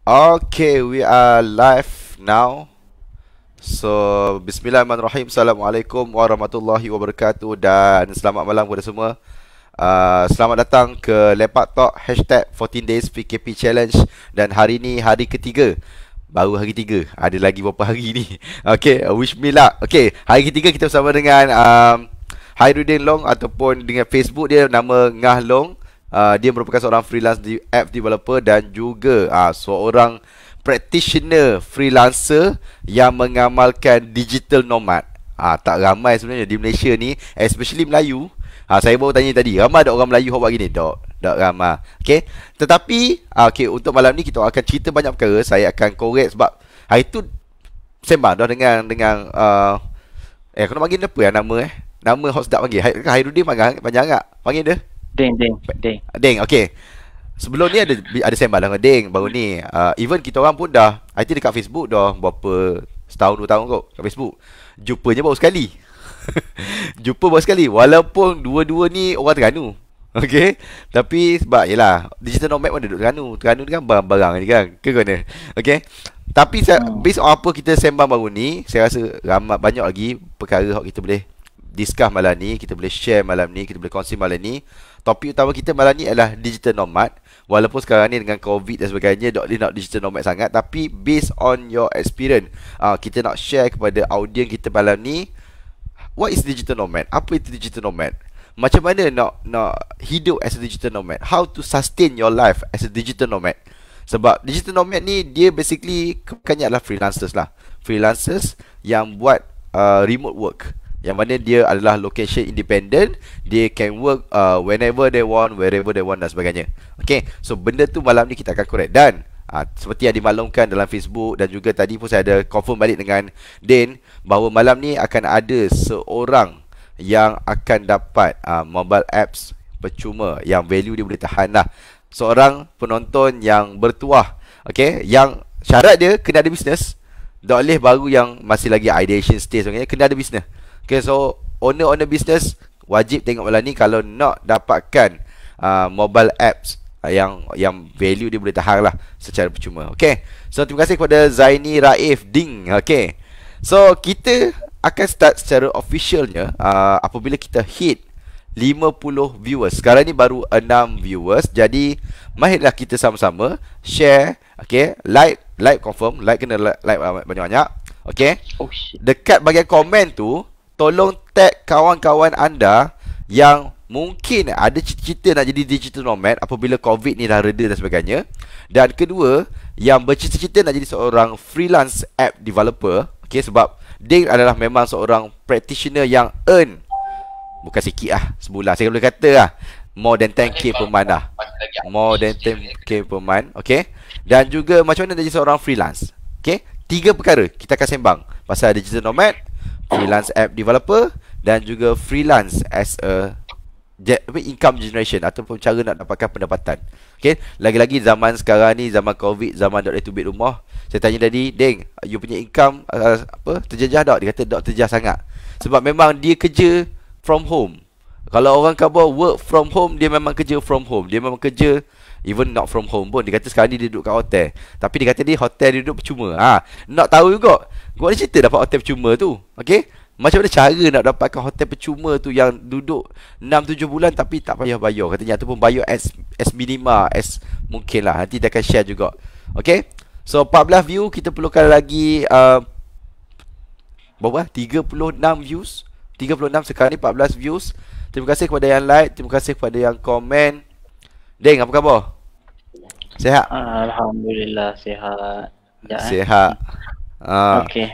Okay, we are live now. So, bismillahirrahmanirrahim. Assalamualaikum warahmatullahi wabarakatuh. Dan selamat malam kepada semua. Selamat datang ke Lepak Talk Hashtag 14 Days PKP Challenge. Dan hari ni hari ketiga. Baru hari tiga. Ada lagi berapa hari ni? Okay, wish me luck. Okay, hari ketiga kita bersama dengan Hairudin Long, ataupun dengan Facebook dia nama Ngah Long. Dia merupakan seorang freelance app developer dan juga seorang practitioner freelancer yang mengamalkan digital nomad. Tak ramai sebenarnya di Malaysia ni, especially Melayu. Saya baru tanya tadi, ramai tak orang Melayu buat gini? Tak ramai. Okay. Tetapi untuk malam ni kita akan cerita banyak perkara. Saya akan korek sebab hari tu sembang dah dengan aku nak panggil dia apa nama nama host tak panggil Hairudin panjang tak? Panggil dia Deng, okay. Sebelum ni ada sembang dengan Deng baru ni. Even kita orang pun dah, I think dekat Facebook dah berapa, setahun 2 tahun kot kat Facebook. Jumpanya baru sekali. Jumpa baru sekali. Walaupun dua-dua ni orang Terengganu. Okay. Tapi sebab yelah, digital nomad pun duduk Terengganu. Terengganu ni kan barang-barang ni kan. Ke mana? Okay. Tapi based on apa kita sembang baru ni, saya rasa banyak lagi perkara yang kita boleh discuss malam ni, kita boleh share malam ni, kita boleh kongsi malam ni. Topik utama kita malam ni adalah digital nomad. Walaupun sekarang ni dengan COVID dan sebagainya, tak boleh nak digital nomad sangat, tapi based on your experience, kita nak share kepada audiens kita malam ni, what is digital nomad? Apa itu digital nomad? Macam mana nak hidup as a digital nomad? How to sustain your life as a digital nomad? Sebab digital nomad ni, dia basically kebanyakan adalah freelancers lah. Freelancers yang buat remote work, yang mana dia adalah location independent. Dia can work whenever they want, wherever they want dan sebagainya. Okay, so benda tu malam ni kita akan korek. Dan seperti yang dimaklumkan dalam Facebook, dan juga tadi pun saya ada confirm balik dengan Din, bahawa malam ni akan ada seorang yang akan dapat mobile apps percuma, yang value dia boleh tahan lah. Seorang penonton yang bertuah. Okay, yang syarat dia kena ada business. Tak boleh baru yang masih lagi ideation stage sebagainya, kena ada business. Okay, so owner business wajib tengok malam ni kalau nak dapatkan mobile apps yang value dia boleh tahan lah secara percuma. Okay, so terima kasih kepada Zaini Raif Ding. Okay, so kita akan start secara officialnya apabila kita hit 50 viewers. Sekarang ni baru 6 viewers. Jadi marilah kita sama-sama share. Okay, like confirm, like kena like banyak-banyak. Okay, dekat bahagian komen tu, tolong tag kawan-kawan anda yang mungkin ada cita-cita nak jadi digital nomad apabila COVID ni dah reda dan sebagainya. Dan kedua, yang bercita-cita nak jadi seorang freelance app developer. Okay, sebab dia adalah memang seorang practitioner yang earn, bukan sikit lah, sebulan saya boleh kata lah, more than 10k per month lah. More than 10k per month. Okay. Dan juga macam mana jadi seorang freelance. Okay, 3 perkara kita akan sembang pasal digital nomad, freelance app developer, dan juga freelance as a income generation ataupun cara nak dapatkan pendapatan. Okay, lagi-lagi zaman sekarang ni, zaman COVID, zaman tak boleh tubik rumah. Saya tanya tadi, Deng, you punya income terjejah tak? Dia kata tak terjejah sangat. Sebab memang dia kerja from home. Kalau orang kata work from home, dia memang kerja from home. Dia memang kerja even not from home pun. Dia kata sekarang ni dia duduk kat hotel, tapi dia kata dia hotel dia duduk percuma. Nak tahu juga, gua ada cerita dapat hotel percuma tu. Okay, macam mana cara nak dapatkan hotel percuma tu yang duduk 6-7 bulan tapi tak payah bayar. Katanya ataupun bayar as minima as mungkin lah. Nanti dia akan share juga. Okay, so 14 view, kita perlukan lagi berapa? 36 views. 36 sekarang ni, 14 views. Terima kasih kepada yang like, terima kasih kepada yang komen. Deng, apa khabar? Sihat? Alhamdulillah sihat. Sihat. Okey,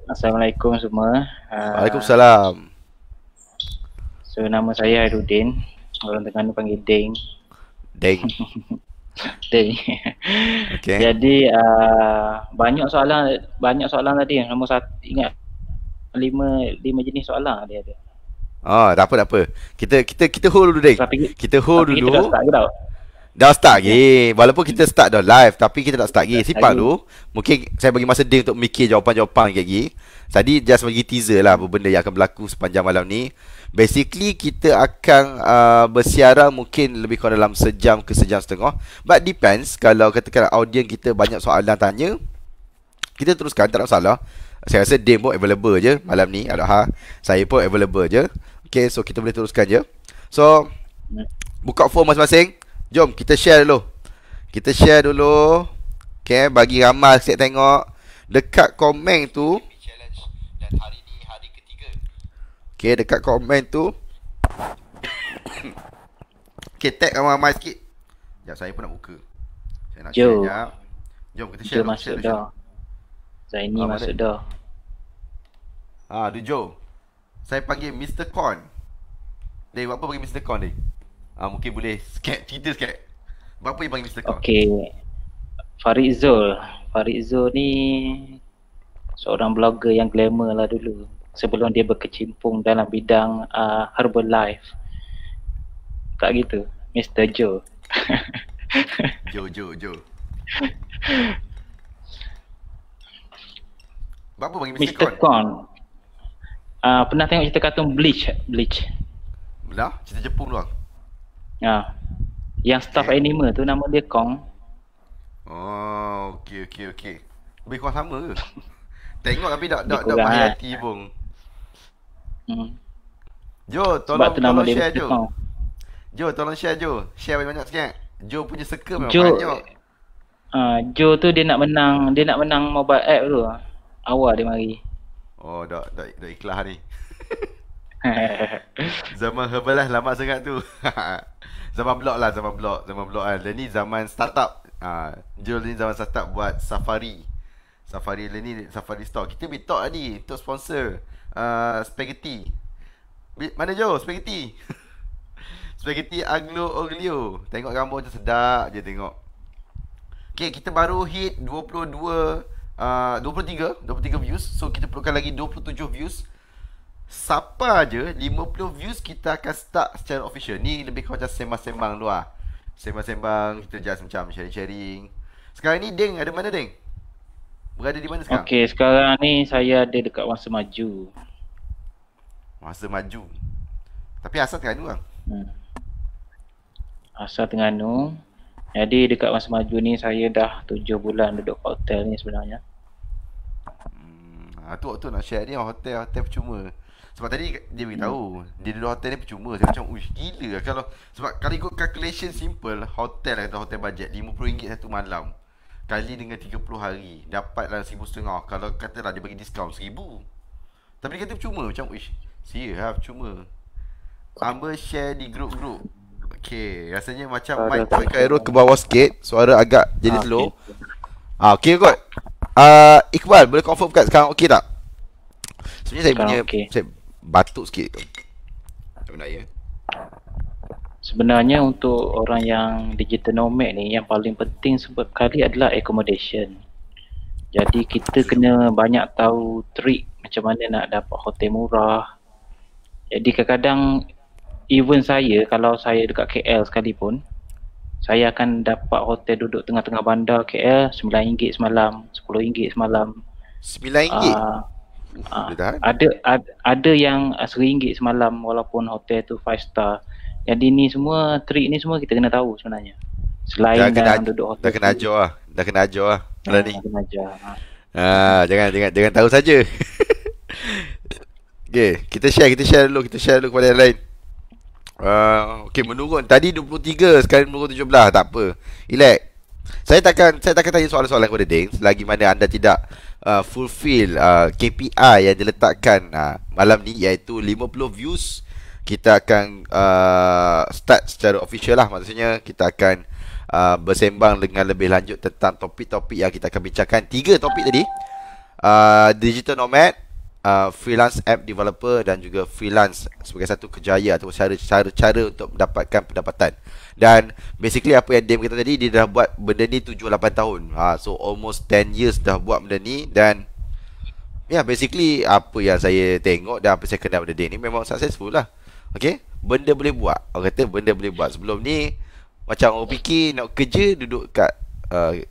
Assalamualaikum semua. Waalaikumsalam. So nama saya Hairudin. Orang Terengganu panggil Deng. Deng. Okay. Jadi banyak soalan tadi. Nombor 1 ingat 5 jenis soalan dia ada. Tak apa. Kita hold dulu, Deng. Kita hold dulu. Kita dah start ke tau? Dah start lagi. Walaupun kita start dah live, tapi kita tak start lagi. Simpan dulu. Mungkin saya bagi masa Deng untuk mikir jawapan-jawapan lagi. Tadi just bagi teaser lah apa benda yang akan berlaku sepanjang malam ni. Basically kita akan bersiaran mungkin lebih kurang dalam sejam ke sejam setengah. But depends, kalau katakan audience kita banyak soalan tanya, kita teruskan, tak ada masalah. Saya rasa Dame pun available je malam ni, saya pun available je. Okay, so kita boleh teruskan je. So buka phone masing-masing. Jom kita share dulu. Kita share dulu. Okay, bagi ramai sikit tengok. Dekat komen tu, dan hari ni hari ketiga. Okay, dekat komen tu okay, tag ramai-ramai sikit. Sekejap, saya pun nak buka. Saya nak share sekejap. Jom kita share. Joe masuk dah. Zaini masuk dah. Tu Joe. Saya panggil Mr. Con. Dek, buat apa panggil Mr. Con, Dek? Mungkin boleh cerita sikit. Buat apa yang panggil Mr. Con? Okay, Farid Zul. Farid Zul ni seorang blogger yang glamour lah dulu, sebelum dia berkecimpung dalam bidang Herbalife. Tak gitu, Mr. Joe. Joe. Buat apa panggil Mr. Con? Pernah tengok cerita kartun Bleach? Belah? Cerita Jepun doang? Yang staff animal tu nama dia Kong. Oh, okey. Lebih kurang sama ke? Tengok tapi tak menghayati pun. Jo, tolong share Jo. Jo, tolong share Jo. Share banyak sikit. Jo punya circle memang banyak. Jo tu dia nak menang mobile app tu. Awal dia mari. Oh, dah ikhlas ni. Zaman Herbalife lama sangat tu. Zaman blog kan. Dan ni zaman startup. Joel ni zaman startup buat Safari Store. Kita talk tadi untuk sponsor spaghetti. Mana Joe spaghetti? Spaghetti Aglo Oglio. Tengok gambar macam sedap je tengok. Okay, kita baru hit 23 views. So kita perlukan lagi 27 views. Siapa je 50 views kita akan start secara official. Ni lebih kurang macam sembang-sembang tu lah. Sembang-sembang, kita just macam sharing-sharing. Sekarang ni Deng ada mana Deng? Berada di mana sekarang? Okay, sekarang ni saya ada dekat Masa Maju. Masa Maju. Tapi asal Terengganu lah. Asal Terengganu. Jadi dekat Masa Maju ni saya dah 7 bulan duduk hotel ni sebenarnya. Tu waktu nak share ni hotel percuma. Sebab tadi dia beritahu dia duduk hotel ni percuma. Saya macam uish gila lah. Kalau ikut calculation simple, hotel lah, kata hotel budget RM50 satu malam kali dengan 30 hari dapatlah RM1,500. Kalau katalah dia bagi diskaun RM1,000. Tapi dia kata percuma. Macam uish serius lah percuma. Amber share di grup-grup. Okay, rasanya macam mic tu kat arrow ke bawah sikit. Suara agak jadi slow. Okay kot. Iqbal boleh confirm kat sekarang okey tak? Sebenarnya saya punya saya batuk sikit. Tak nak ya. Sebenarnya untuk orang yang digital nomad ni, yang paling penting sebab kali adalah accommodation. Jadi kita kena banyak tahu trik macam mana nak dapat hotel murah. Jadi kadang-kadang even saya, kalau saya dekat KL sekalipun, saya akan dapat hotel duduk tengah-tengah bandar KL RM9 semalam, RM10 semalam. RM9? Ada yang RM1 semalam walaupun hotel tu 5 star. Jadi ni semua, trik ni semua kita kena tahu sebenarnya. Selain duduk hotel. Dah kena ajar lah. Ni. Kena ajar. Jangan tahu saja. Okay, kita share dulu kepada yang lain. Okay, menurun. Tadi 23, sekarang menurun 17. Tak apa. Relax. Saya takkan tanya soalan-soalan kepada Deng selagi mana anda tidak fulfill KPI yang diletakkan malam ni, iaitu 50 views. Kita akan start secara official lah. Maksudnya kita akan bersembang dengan lebih lanjut tentang topik-topik yang kita akan bincangkan. 3 topik tadi. Digital nomad, freelance app developer dan juga freelance sebagai satu kerjaya atau cara untuk mendapatkan pendapatan. Dan basically apa yang Dame kata tadi, dia dah buat benda ni 7-8 tahun. So almost 10 years dah buat benda ni. Dan basically apa yang saya tengok dan apa saya kenal benda Dame ni memang successful lah. Okay, benda boleh buat. Orang kata benda boleh buat. Sebelum ni macam orang fikir nak kerja duduk kat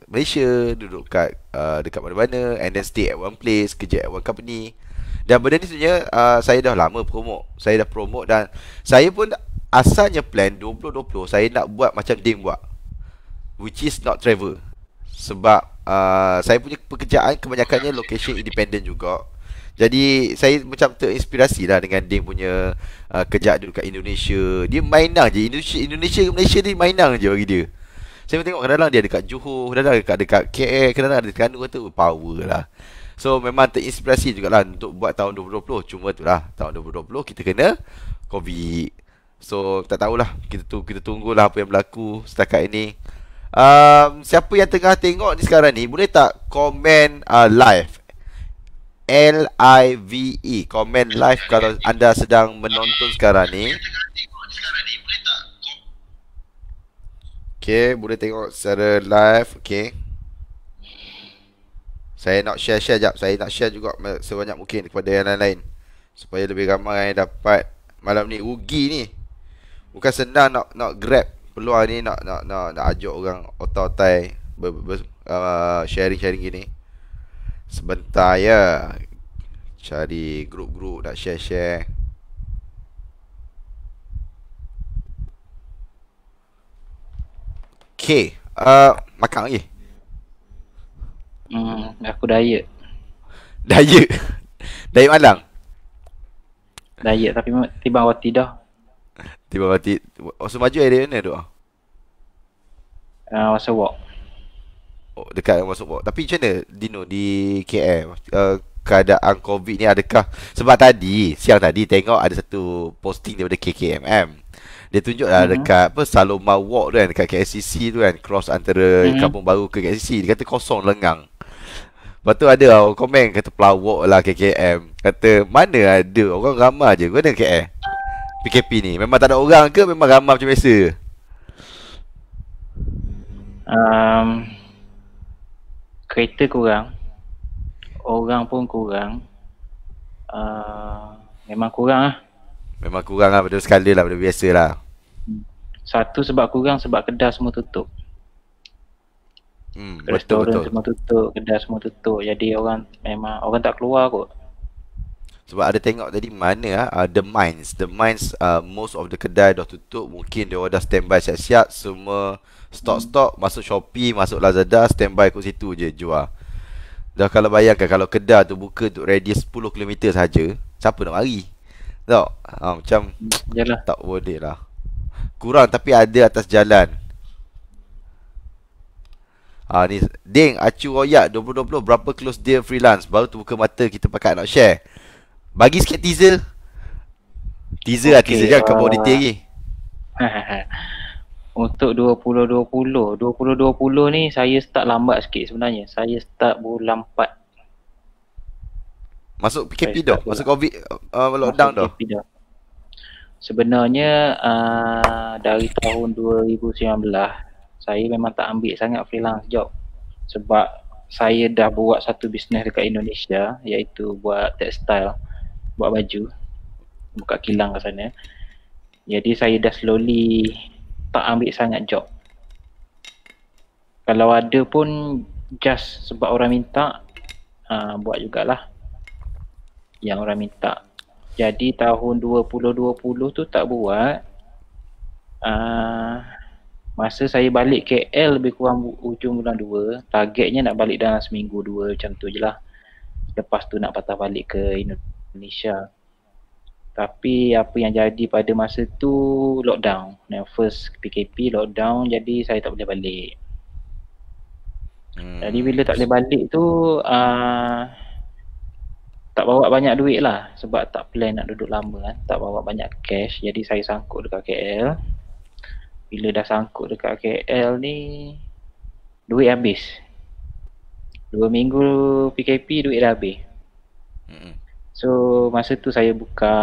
Malaysia, duduk kat dekat mana-mana, and then stay at one place, kerja at one company. Dan benda ni sebenarnya saya dah lama promote. Saya dah promote dan saya pun asalnya plan 2020 saya nak buat macam Ding buat, which is not travel. Sebab saya punya pekerjaan kebanyakannya location independent juga. Jadi saya macam terinspirasi lah dengan Ding punya kerja dulu kat Indonesia. Dia mainang je Indonesia ke Malaysia ni mainang je bagi dia. Saya tengok kadang-kadang dia dekat Johor, kadang-kadang dekat KL, kadang-kadang ada dekat Terengganu, kata power lah. So memang terinspirasi jugalah untuk buat tahun 2020. Cuma tu lah, tahun 2020 kita kena COVID. So tak tahulah, kita tunggulah apa yang berlaku setakat ini. Siapa yang tengah tengok ni sekarang ni, boleh tak komen live, LIVE, komen live kalau anda sedang menonton sekarang ni. Okay, boleh tengok secara live. Okay, saya nak share jap. Saya nak share juga sebanyak mungkin kepada yang lain-lain, supaya lebih ramai yang dapat malam ni. Rugi ni, bukan senang nak grab peluang ni, nak ajak orang otai-otai sharing gini. Sebentar ya, cari grup-grup nak share. Okay, makan lagi. Aku diet. Diet? Diet malang? Diet tapi tiba roti dah. Tiba roti. Semaju area mana tu? Masa walk. Oh, dekat masuk walk. Tapi macam mana Dino di KL? Keadaan COVID ni adakah? Sebab siang tadi tengok ada satu posting daripada KKMM. Dia tunjuk lah dekat Saloma Walk tu kan, dekat KLCC tu kan, cross antara Kampung Baru ke KLCC. Dia kata kosong lengang. Lepas tu ada orang komen kata pelawak lah KKM. Kata mana ada, orang ramai je. Mana KL PKP ni? Memang tak ada orang ke memang ramai macam biasa? Kereta kurang, orang pun kurang. Memang kurang lah. Memang kurang lah, pada skala lah, pada biasa lah. Satu sebab kurang, sebab kedai semua tutup. Restoran semua tutup, kedai semua tutup. Jadi orang tak keluar kot. Sebab ada tengok tadi mana The Mines, most of the kedai dah tutup. Mungkin dia orang dah standby siap-siap. Semua stok masuk Shopee, masuk Lazada, standby kat situ je jual. Dah kalau bayangkan kalau kedai tu buka untuk radius 10 km saja, siapa nak mari? Tak? Macam Yalah. Tak boleh lah. Kurang tapi ada atas jalan. Ni Ding, Acu Royak 2020 berapa close deal freelance? Baru tu buka mata kita pakai nak share. Bagi sikit teaser. Teaser jangan kat bawah detail lagi. Untuk 2020 ni saya start lambat sikit sebenarnya. Saya start bulan 4. Masuk PKP dah? Masuk COVID lockdown dah? Sebenarnya dari tahun 2019 saya memang tak ambil sangat freelance job. Sebab saya dah buat satu bisnes dekat Indonesia, iaitu buat textile, buat baju, buka kilang kat sana. Jadi saya dah slowly tak ambil sangat job. Kalau ada pun just sebab orang minta, buat jugalah yang orang minta. Jadi tahun 2020 tu tak buat. Masa saya balik KL lebih kurang ujung bulan 2. Targetnya nak balik dalam seminggu 2 macam tu je lah. Lepas tu nak patah balik ke Indonesia. Tapi apa yang jadi pada masa tu lockdown. First PKP lockdown, jadi saya tak boleh balik. Jadi bila tak boleh balik tu tak bawa banyak duit lah. Sebab tak plan nak duduk lama kan. Tak bawa banyak cash. Jadi saya sangkut dekat KL. Bila dah sangkut dekat KL ni, duit habis. 2 minggu PKP duit dah habis. So masa tu saya buka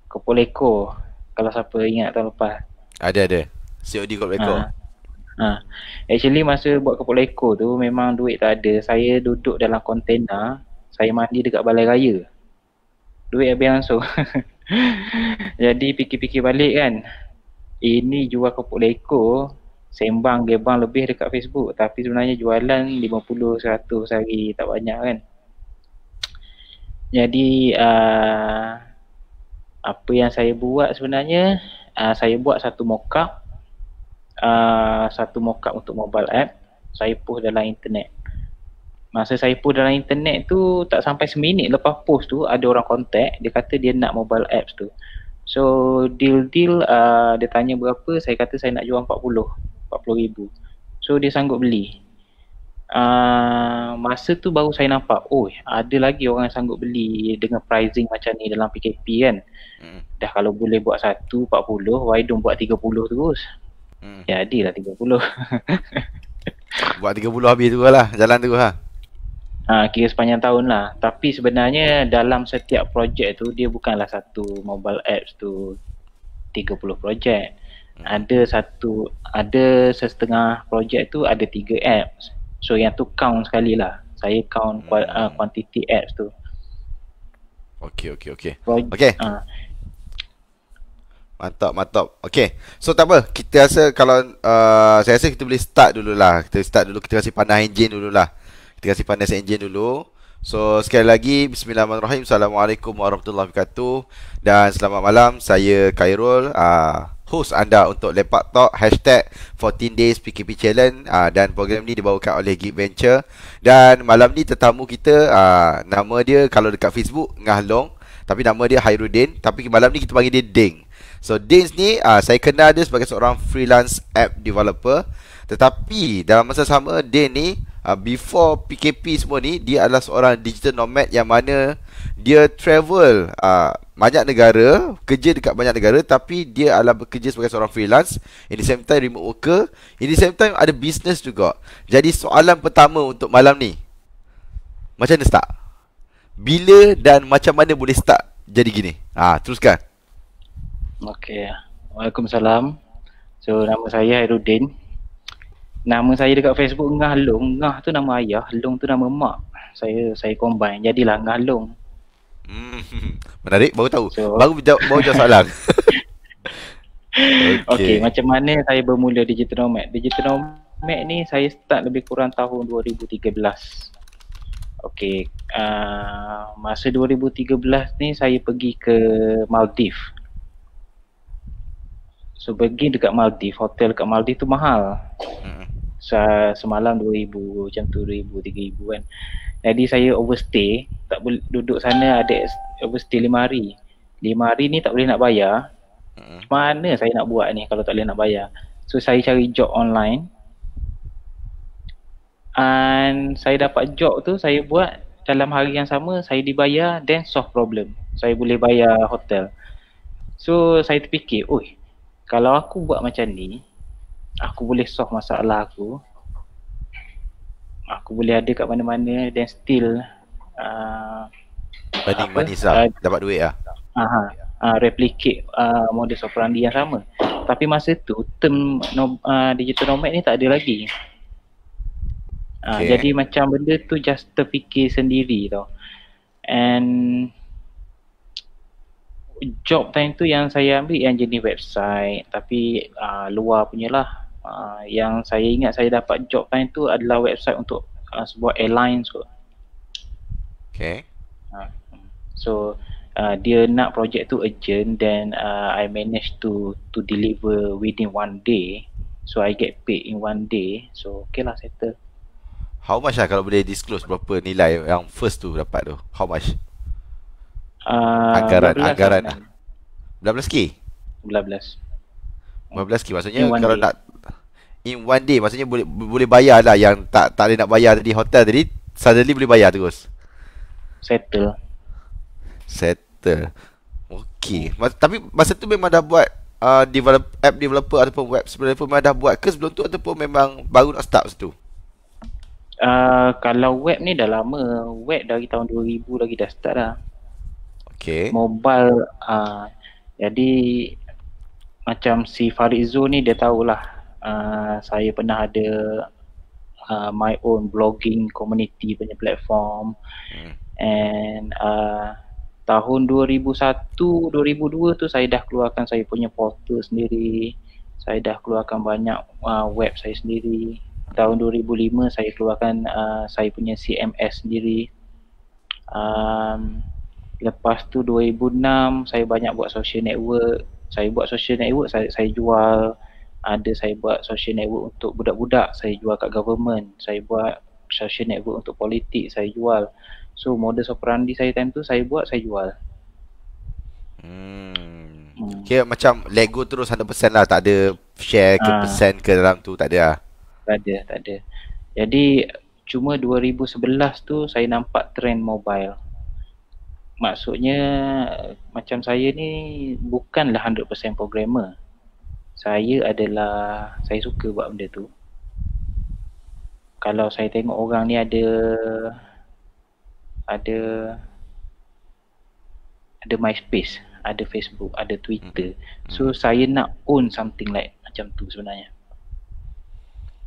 Kopoleko. Kalau siapa ingat tahun lepas. Ada COD Kopoleko. Actually masa buat Kopoleko tu memang duit tak ada. Saya duduk dalam kontena, saya mandi dekat balai raya. Duit habis langsung. Jadi fikir-fikir balik kan, ini jual Kopoleko, sembang gebang lebih dekat Facebook, tapi sebenarnya jualan 50-100 sehari, tak banyak kan. Jadi apa yang saya buat sebenarnya, saya buat satu mockup untuk mobile app. Saya post dalam internet. Masa saya post dalam internet tu, tak sampai seminit lepas post tu, ada orang contact, dia kata dia nak mobile apps tu. So deal dia tanya berapa, saya kata saya nak jual 40,000. So dia sanggup beli. Masa tu baru saya nampak, oh ada lagi orang yang sanggup beli dengan pricing macam ni dalam PKP kan. Dah kalau boleh buat satu 40, why don't buat 30 terus. Jadilah 30. Buat 30 habis tu lah, jalan tu lah. Kira sepanjang tahun lah. Tapi sebenarnya dalam setiap projek tu, dia bukanlah satu mobile apps tu 30 projek. Ada setengah projek tu ada 3 apps. So yang tu count sekali lah. Saya count quantity apps tu. Okay. Mantap. Okay. So tak apa, kita rasa kalau saya rasa kita boleh start dulu lah. Kita kasih panas engine dulu lah. Kita kasih panas engine dulu. So sekali lagi, bismillahirrahmanirrahim. Assalamualaikum warahmatullahi wabarakatuh. Dan selamat malam, saya Khairul, host anda untuk Lepak Talk #14 Days PKP Challenge, dan program ni dibawakan oleh Geek Venture. Dan malam ni tetamu kita, nama dia kalau dekat Facebook Ngah Long, tapi nama dia Hairudin, tapi malam ni kita panggil dia Ding. So Dings ni saya kenal dia sebagai seorang freelance app developer. Tetapi dalam masa sama, dia ni before PKP semua ni, dia adalah seorang digital nomad yang mana dia travel banyak negara, kerja dekat banyak negara, tapi dia adalah bekerja sebagai seorang freelance, in the same time remote worker, in the same time ada business juga. Jadi soalan pertama untuk malam ni, macam mana start? Bila dan macam mana boleh start jadi gini? Teruskan. Okay. Waalaikumsalam. So nama saya Hairudin. Nama saya dekat Facebook Ngah Long. Ngah tu nama ayah, Long tu nama mak. Saya combine, jadilah Ngah Long. Menarik, baru tahu. Baru jawab soalan. Okay, macam mana saya bermula Digital Nomad? Digital Nomad ni saya start lebih kurang tahun 2013. Okay, masa 2013 ni saya pergi ke Maldives. So pergi dekat Maldives, hotel dekat Maldives tu mahal. Semalam 2,000, macam tu 2,000, 3,000 kan. Jadi saya overstay, tak boleh duduk sana, ada overstay 5 hari. 5 hari ni tak boleh nak bayar. Mana saya nak buat ni kalau tak boleh nak bayar? So saya cari job online. And saya dapat job tu, saya buat dalam hari yang sama, saya dibayar, then solve problem. Saya boleh bayar hotel. So saya terfikir, oi, kalau aku buat macam ni, aku boleh solve masalah aku. Aku boleh ada kat mana-mana, then still banding manis lah, dapat duit lah. Replicate modus operandi yang sama. Tapi masa tu term digital nomad ni tak ada lagi. Jadi macam benda tu just terfikir sendiri tau. And job time tu yang saya ambil yang jenis website, tapi luar punya lah. Yang saya ingat saya dapat job time tu adalah website untuk sebuah airlines kot. Okay. So dia nak projek tu urgent, then I managed to deliver within 1 day. So I get paid in 1 day. So okay lah, settle. How much lah kalau boleh disclose berapa nilai yang first tu dapat tu? How much? Anggaran lah. 12k? 15k maksudnya kalau day. Nak in 1 day maksudnya boleh bayar lah, yang tak boleh nak bayar tadi hotel tadi, suddenly boleh bayar terus. Settle. Okay. Tapi masa tu memang dah buat app developer ataupun web developer memang dah buat ke sebelum tu, ataupun memang baru nak start masa tu? Kalau web ni dah lama. Web dari tahun 2000 lagi dah start dah. Okay. Mobile jadi macam si Farizo ni dia tahulah. Saya pernah ada my own blogging community punya platform. And tahun 2001, 2002 tu saya dah keluarkan saya punya portal sendiri. Saya dah keluarkan banyak web saya sendiri. Tahun 2005 saya keluarkan saya punya CMS sendiri. Lepas tu 2006 saya banyak buat social network. Saya buat social network, saya jual. Ada saya buat social network untuk budak-budak, saya jual kat government. Saya buat social network untuk politik, saya jual. So modus operandi saya time tu, saya buat, saya jual. Hmm. Kira macam Lego terus 100% lah. Tak ada share ke Ah, persen ke dalam tu. Tak ada lah. tak ada. Jadi cuma 2011 tu saya nampak trend mobile. Maksudnya macam saya ni bukanlah 100% programmer. Saya suka buat benda tu. Kalau saya tengok orang ni ada ada MySpace, ada Facebook, ada Twitter. So saya nak own something like macam tu sebenarnya.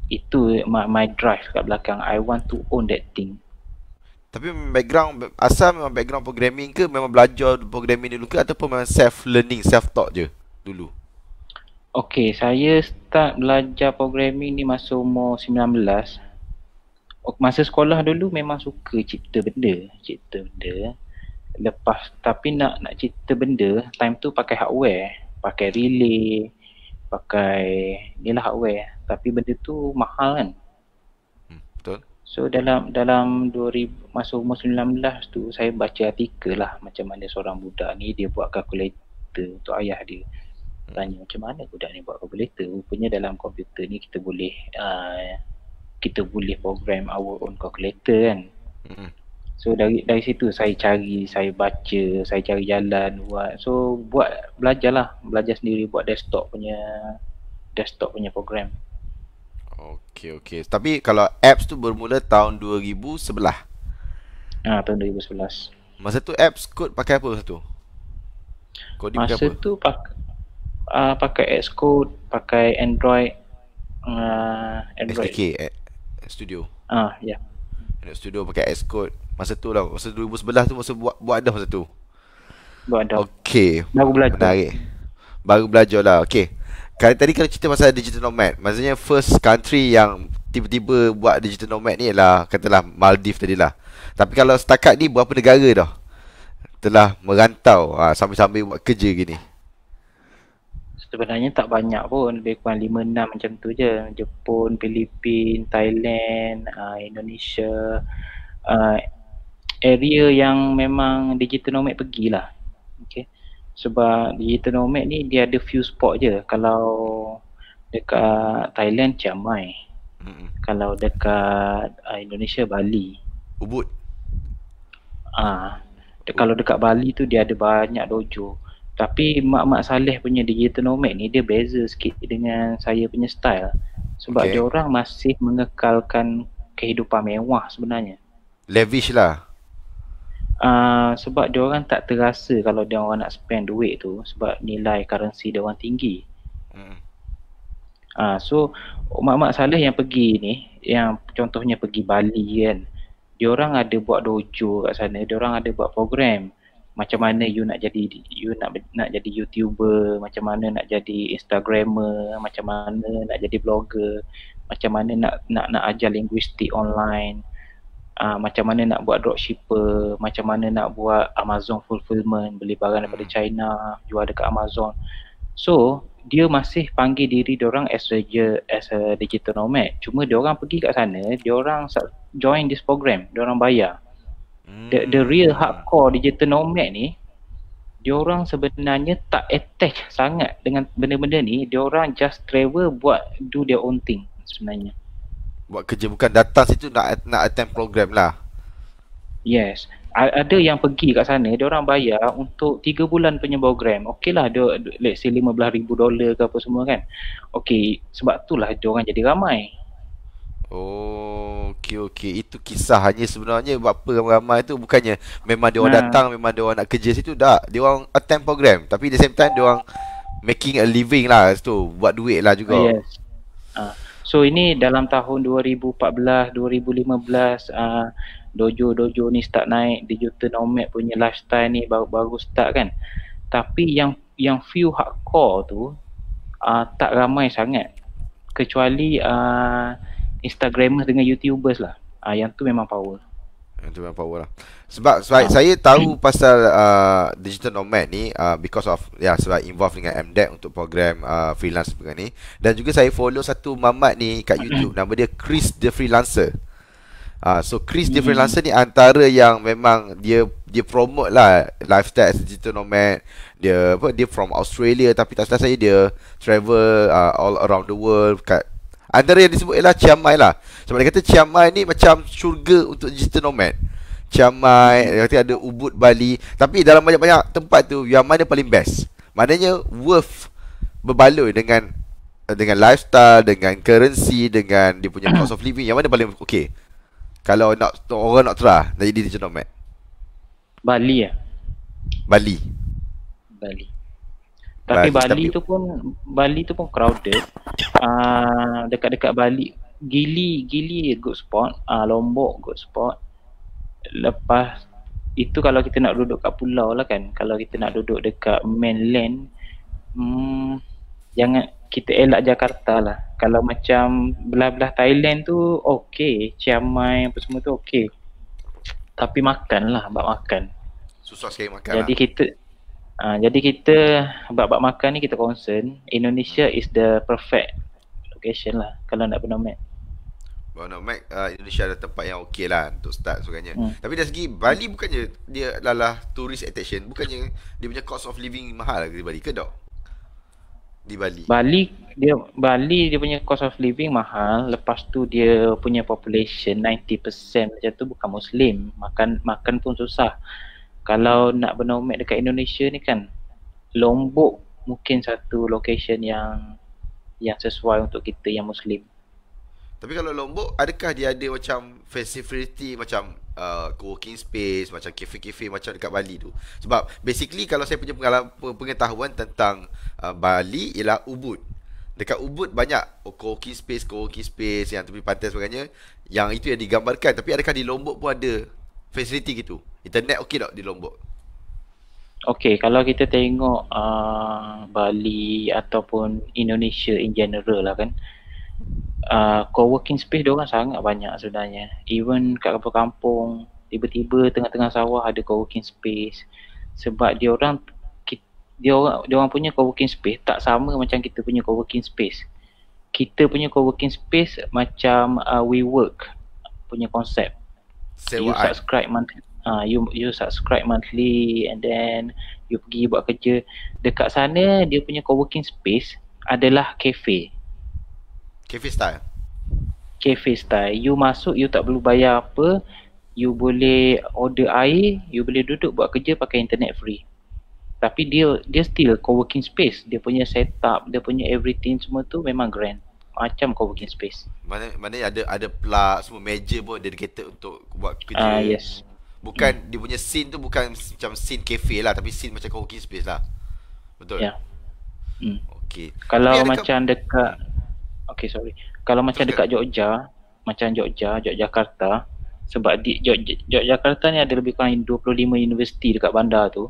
Itu my drive kat belakang. I want to own that thing. Tapi background asal memang background programming ke, memang belajar programming dulu ke, ataupun memang self learning, self taught je dulu? Okay, saya start belajar programming ni masa umur 19. Masa sekolah dulu memang suka cipta benda. Lepas tapi nak cipta benda, time tu pakai hardware, pakai relay, pakai inilah hardware. Tapi benda tu mahal kan. Betul. So dalam 2000 masa umur 19 tu saya baca artikel lah macam mana seorang budak ni dia buat kalkulator untuk ayah dia. Tanya macam mana budak ni buat kalkulator. Rupanya dalam komputer ni kita boleh program our own calculator kan. So dari situ saya cari, saya baca, saya cari jalan buat. So belajar sendiri buat desktop punya program. Okey. Tapi kalau apps tu bermula tahun 2011. Tahun 2011. Masa tu apps code pakai apa masa tu? Coding pakai Masa apa? tu pakai Xcode, pakai Android, Android. SDK, Studio. Ya. Android Studio pakai Xcode. Masa tu lah, masa 2011 tu, masa buat dah masa tu. Buat dah. Okey. Baru belajar. Menarik. Baru belajar lah. Okey. Tadi kalau cerita pasal digital nomad, maksudnya first country yang tiba-tiba buat digital nomad ni ialah katalah Maldives tadi lah. Tapi kalau setakat ni berapa negara dah telah merantau sambil-sambil buat kerja gini? Sebenarnya tak banyak pun, lebih kurang 5-6 macam tu je. Jepun, Filipin, Thailand, Indonesia. Area yang memang digital nomad pergilah. Okay. Sebab digital nomad ni dia ada few spot je. Kalau dekat Thailand, Chiang Mai. Kalau dekat Indonesia, Bali. Ubud. Kalau dekat Bali tu dia ada banyak dojo. Tapi Mak Saleh punya digital nomad ni dia beza sikit dengan saya punya style. Sebab dia orang masih mengekalkan kehidupan mewah sebenarnya. Lavish lah. Sebab dia orang tak terasa kalau dia orang nak spend duit tu sebab nilai currency dia orang tinggi. So Mak Saleh yang pergi ni, yang contohnya pergi Bali kan, dia orang ada buat dojo kat sana, dia orang ada buat program. Macam mana you nak jadi YouTuber, macam mana nak jadi Instagrammer, macam mana nak jadi blogger, macam mana nak ajar linguistik online, macam mana nak buat dropshipper, macam mana nak buat Amazon fulfillment, beli barang daripada China, jual dekat Amazon. So, dia masih panggil diri diorang as a digital nomad. Cuma diorang pergi kat sana, diorang join this program, diorang bayar. The real hardcore digital nomad ni, diorang sebenarnya tak attach sangat dengan benda-benda ni. Diorang just travel buat do their own thing sebenarnya. Buat kerja, bukan datang situ nak attend program lah. Yes. Ada yang pergi kat sana, diorang bayar untuk 3 bulan punya program. Okey lah, let's say $15,000 ke apa semua kan. Okey, sebab tu lah diorang jadi ramai. Okey. Itu kisah hanya sebenarnya berapa ramai tu bukannya memang dia orang datang, memang dia orang nak kerja situ, tak. Dia orang attend program tapi the same time dia orang making a living lah situ, buat duit lah juga. Yes. So ini dalam tahun 2014, 2015 dojo ni start naik, digital nomad punya lifestyle ni baru start kan. Tapi yang few hardcore tu tak ramai sangat. Kecuali Instagramers dengan YouTubers lah. Yang tu memang power. Itu memang power lah. Sebab saya tahu pasal digital nomad ni because of sebab involved dengan MDEC untuk program freelance seperti ni. Dan juga saya follow satu mamat ni kat YouTube, nama dia Chris the Freelancer. So Chris the Freelancer ni antara yang memang dia promote lah lifestyle as a digital nomad. Dia from Australia, tapi tak salah saya dia travel all around the world. Antara yang disebut ialah Chiang Mai lah. Sebab dia kata Chiang Mai ni macam syurga untuk digital nomad. Chiang Mai, dia kata ada Ubud, Bali. Tapi dalam banyak-banyak tempat tu, yang mana paling best? Maknanya worth berbaloi dengan lifestyle, dengan currency, dengan dia punya cost of living. Yang mana paling okay? Kalau orang nak try nak jadi digital nomad. Bali lah. Bali. Tapi Bali tu pun crowded. Dekat-dekat Bali, Gili good spot, Lombok good spot. Lepas itu kalau kita nak duduk kat pulau lah kan. Kalau kita nak duduk dekat mainland, jangan, kita elak Jakarta lah. Kalau macam belah-belah Thailand tu okey, Chiang Mai apa semua tu okey. Tapi makan lah, bab makan. Susah sikit makan Jadi lah. jadi kita bab makan ni kita concern. Indonesia is the perfect location lah kalau nak bernomad. Nomad Indonesia ada tempat yang okey lah untuk start sebenarnya. Tapi dari segi Bali, bukannya dia adalah tourist attraction, bukannya dia punya cost of living mahal lagi di Bali ke tak? Di Bali. Bali dia punya cost of living mahal. Lepas tu dia punya population 90% macam tu bukan Muslim. Makan pun susah. Kalau nak bernomad dekat Indonesia ni kan, Lombok mungkin satu location yang sesuai untuk kita yang Muslim. Tapi kalau Lombok, adakah dia ada macam facility macam co-working space, macam cafe-cafe macam dekat Bali tu? Sebab basically kalau saya punya pengetahuan tentang Bali ialah Ubud. Dekat Ubud banyak co-working space yang tepi pantai sebagainya. Yang itu yang digambarkan. Tapi adakah di Lombok pun ada facility gitu? Internet okey tak di Lombok? Okey, kalau kita tengok Bali ataupun Indonesia in general lah kan, co-working space diorang sangat banyak sebenarnya. Even kat kampung-kampung, tiba-tiba tengah-tengah sawah ada co-working space. Sebab diorang punya co-working space tak sama macam kita punya co-working space. Kita punya co-working space macam WeWork punya konsep. You subscribe monthly. You subscribe monthly and then you pergi buat kerja. Dekat sana dia punya co-working space adalah cafe style. You masuk, you tak perlu bayar apa. You boleh order air, you boleh duduk buat kerja pakai internet free. Tapi dia still co-working space. Dia punya setup, dia punya everything semua tu memang grand. Macam co-working space. Maknanya ada plug, semua meja pun dedicated untuk buat kerja. Yes. Bukan dia punya scene tu bukan macam scene cafe lah, tapi scene macam co-working space lah. Betul? Ya. Okey. Kalau macam dekat Kalau macam dekat Jogja, macam Yogyakarta, sebab di Yogyakarta ni ada lebih kurang 25 universiti dekat bandar tu.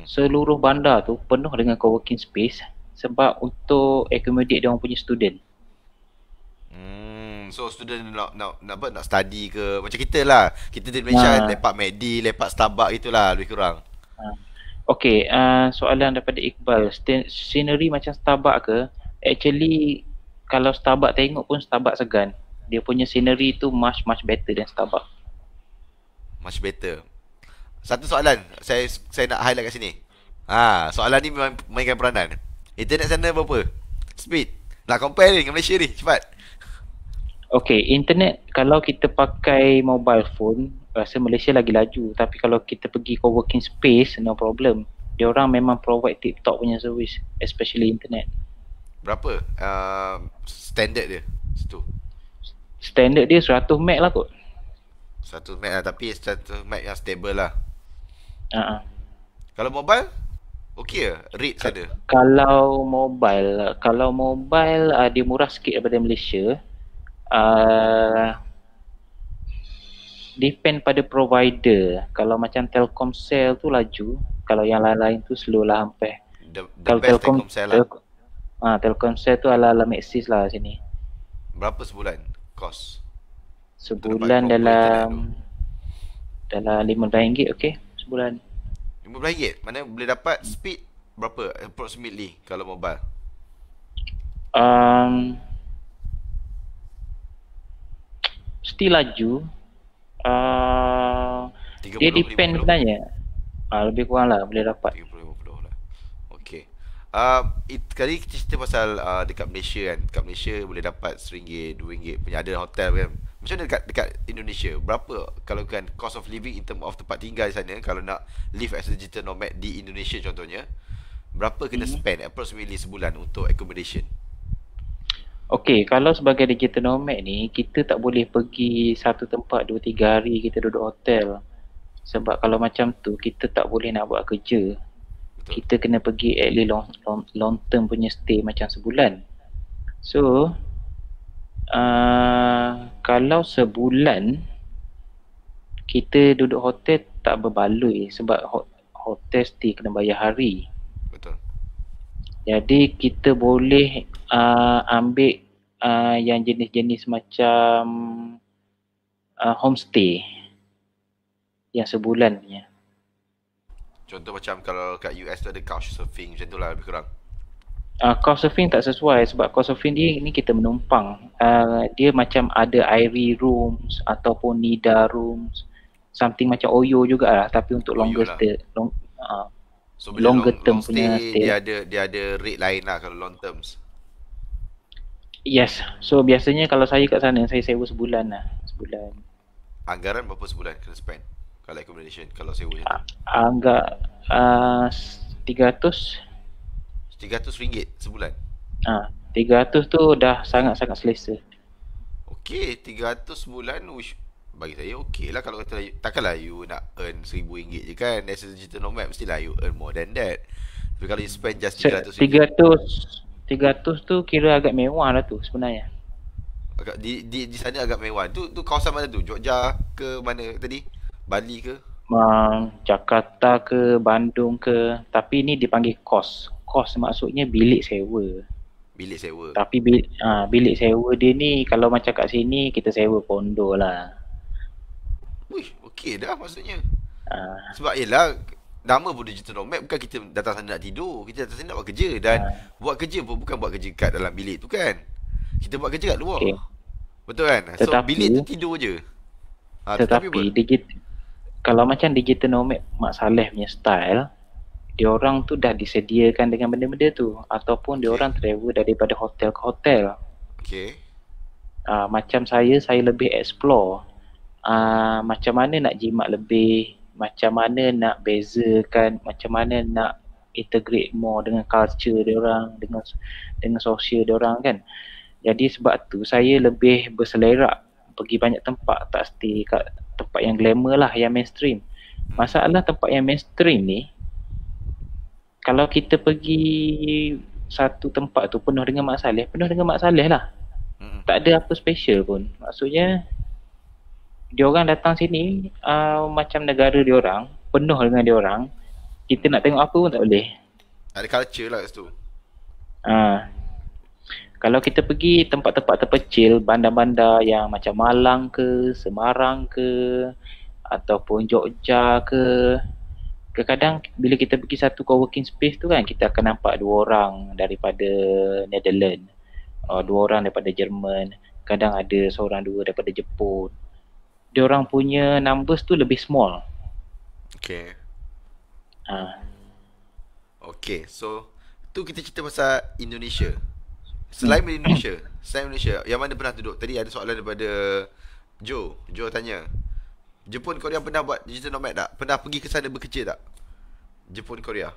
Seluruh bandar tu penuh dengan co-working space sebab untuk accommodate dia orang punya student. So student nak study ke macam kita lah. Kita di Malaysia lepak McD, lepak Starbucks itulah lebih kurang. Okey, soalan daripada Iqbal, scenery macam Starbucks ke? Actually kalau Starbucks tengok pun Starbucks segan. Dia punya scenery tu much better than Starbucks. Much better. Satu soalan saya nak highlight kat sini. Soalan ni memang mainkan peranan. Internet sana berapa speed? Nak compare ni dengan Malaysia ni, cepat. Okay, internet kalau kita pakai mobile phone, rasa Malaysia lagi laju. Tapi kalau kita pergi co-working space, no problem. Dia orang memang provide tip-top punya service, especially internet. Berapa standard dia situ? Standard dia 100 meg lah kot. 100 meg lah, tapi 100 meg yang stable lah. Kalau mobile okey ke? Rate ada? Kalau mobile dia murah sikit daripada Malaysia. Depend pada provider. Kalau macam Telkomsel tu laju, kalau yang lain-lain tu slow lah hampir. Kalau Telkomsel lah. Telkomsel tu ala-ala Maxis lah sini. Berapa sebulan cost? Sebulan dalam Dalam RM15 okey sebulan. RM15. Mana boleh dapat speed berapa approximately kalau mobile? Um, still laju. Dia 30, depend 50? sebenarnya. Lebih kurang lah boleh dapat. 30, 50 lah. Okey. Kali kita cerita pasal dekat Malaysia kan. Dekat Malaysia boleh dapat RM1, RM2 punya ada hotel kan. Macam mana dekat Indonesia? Berapa kalau kan cost of living in term of tempat tinggal di sana kalau nak live as a digital nomad di Indonesia contohnya? Berapa kena spend approximately sebulan untuk accommodation? Okey, kalau sebagai digital nomad ni, kita tak boleh pergi satu tempat 2-3 hari kita duduk hotel. Sebab kalau macam tu, kita tak boleh nak buat kerja. Betul. Kita kena pergi at least long term punya stay macam sebulan. So, kalau sebulan, kita duduk hotel tak berbaloi sebab hotel stay kena bayar hari. Betul. Jadi kita boleh ambil yang jenis-jenis macam homestay yang sebulan punya. Contoh macam kalau kat US tu ada couchsurfing macam tu lah lebih kurang. Couchsurfing tak sesuai sebab couchsurfing ni kita menumpang. Dia macam ada Airy rooms ataupun Nida rooms. Something macam Oyo jugalah tapi untuk Oyo longer lah. stay. So bila Longer term long punya stay, stay. dia ada rate lain lah kalau long terms. Yes. So biasanya kalau saya kat sana saya sewa sebulan lah. Sebulan. Anggaran berapa sebulan kena spend kalau accommodation kalau sewa macam tu? Anggap 300. RM300 sebulan. 300 tu dah sangat-sangat selesa. Okey, 300 sebulan bagi saya okey lah kalau kata takkanlah you nak earn RM1000 je kan. As a digital nomad mestilah you earn more than that. Tapi kalau you spend just RM300 300 tu kira agak mewah lah tu sebenarnya. agak di sana agak mewah. Tu kawasan mana tu? Jogja ke mana tadi? Bali ke? Jakarta ke Bandung ke, tapi ni dipanggil kos. Kos maksudnya bilik sewa. Bilik sewa. Tapi bilik sewa dia ni kalau macam kat sini kita sewa kondo lah. Wih, okey dah maksudnya. Ah, Sebab yelah nama pun digital nomad bukan kita datang sana nak tidur. Kita datang sana nak buat kerja. Dan buat kerja pun bukan buat kerja kat dalam bilik tu kan. Kita buat kerja kat luar. okey. Betul kan? So Tetapi- bilik tu tidur je. Tetapi kalau macam digital nomad Mak Saleh punya style, dia orang tu dah disediakan dengan benda-benda tu ataupun dia orang travel daripada hotel ke hotel. Okay. Macam saya lebih explore macam mana nak jimat lebih, macam mana nak bezakan, macam mana nak integrate more dengan culture dia orang, dengan sosial dia orang kan. Jadi sebab tu saya lebih berselerak pergi banyak tempat, tak stay kat tempat yang glamour lah, yang mainstream. Masalah tempat yang mainstream ni, kalau kita pergi satu tempat tu penuh dengan Mak Saleh lah. Tak ada apa special pun. Maksudnya diorang datang sini macam negara diorang, penuh dengan diorang. Kita nak tengok apa pun tak boleh. Ada culture lah kat situ. Kalau kita pergi tempat-tempat terpencil, bandar-bandar yang macam Malang ke, Semarang ke, ataupun Jogja ke, kadang-kadang bila kita pergi satu co-working space tu kan, kita akan nampak 2 orang daripada Netherlands, 2 orang daripada Jerman, kadang ada seorang 2 daripada Jepun. Diorang punya numbers tu lebih small. Okay. Okay, so tu kita cerita pasal Indonesia. Selain Indonesia, yang mana pernah duduk? Tadi ada soalan daripada Joe tanya, Jepun, Korea pernah buat digital nomad tak? Pernah pergi ke sana bekerja tak? Jepun, Korea.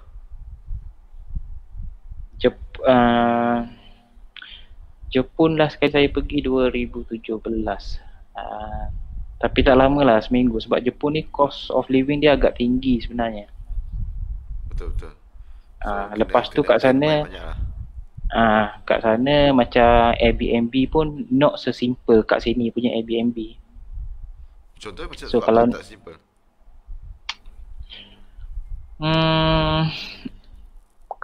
Jepun lah sekali saya pergi 2017. Tapi tak lama lah, seminggu. Sebab Jepun ni cost of living dia agak tinggi sebenarnya. Betul. Lepas tu kat sana kat sana macam Airbnb pun not sesimple kat sini punya Airbnb. Contohnya macam So kalau tak simple.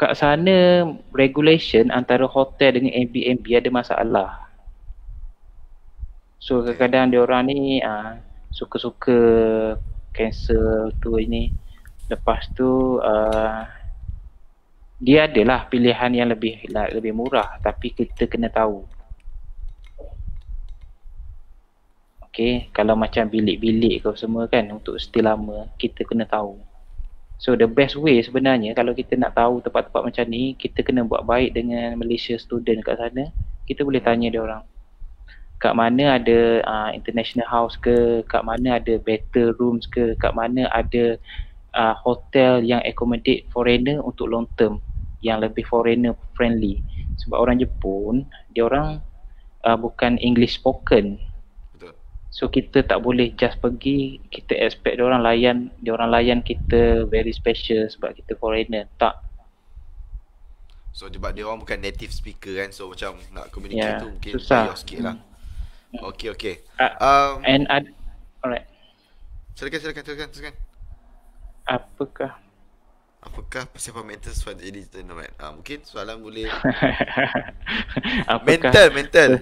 kat sana regulation antara hotel dengan Airbnb ada masalah. So kadang-kadang diorang ni suka-suka cancel tu ini. Lepas tu dia adalah pilihan yang lebih murah, tapi kita kena tahu. Okay, kalau macam bilik-bilik kau semua kan untuk stay lama, kita kena tahu. So the best way sebenarnya kalau kita nak tahu tempat-tempat macam ni, kita kena buat baik dengan Malaysia student kat sana. Kita boleh tanya dia orang, kat mana ada international house ke, kat mana ada better rooms ke, kat mana ada hotel yang accommodate foreigner untuk long term, yang lebih foreigner friendly. Sebab orang Jepun, dia orang bukan English spoken. Betul. So kita tak boleh just pergi, kita expect dia orang layan kita very special sebab kita foreigner. Tak. So sebab dia orang bukan native speaker kan, so macam nak communicate tu mungkin susah. payah sikit lah. Okay. And alright. Silakan. Apakah persiapan mental sebab jadi nomad? Mungkin soalan boleh mental.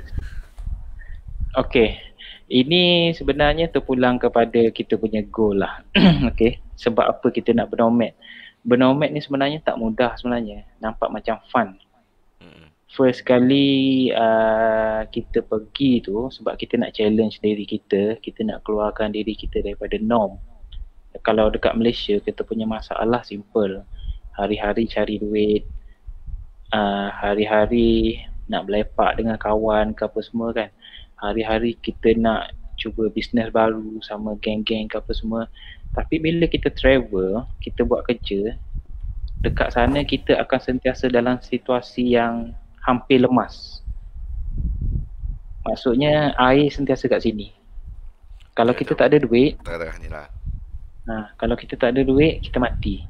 Okay, ini sebenarnya terpulang kepada kita punya goal lah. Okay, sebab apa kita nak bernomad? Bernomad ni sebenarnya tak mudah sebenarnya. Nampak macam fun. First kali kita pergi tu sebab kita nak challenge diri kita, kita nak keluarkan diri kita daripada norm. Kalau dekat Malaysia, kita punya masalah simple. Hari-hari cari duit, hari-hari nak melepak dengan kawan ke apa semua kan. Hari-hari kita nak cuba bisnes baru sama geng-geng ke apa semua. Tapi bila kita travel, kita buat kerja, dekat sana kita akan sentiasa dalam situasi yang hampir lemas. Maksudnya air sentiasa kat sini. Kalau kita tak ada duit, kalau kita tak ada duit, kita mati.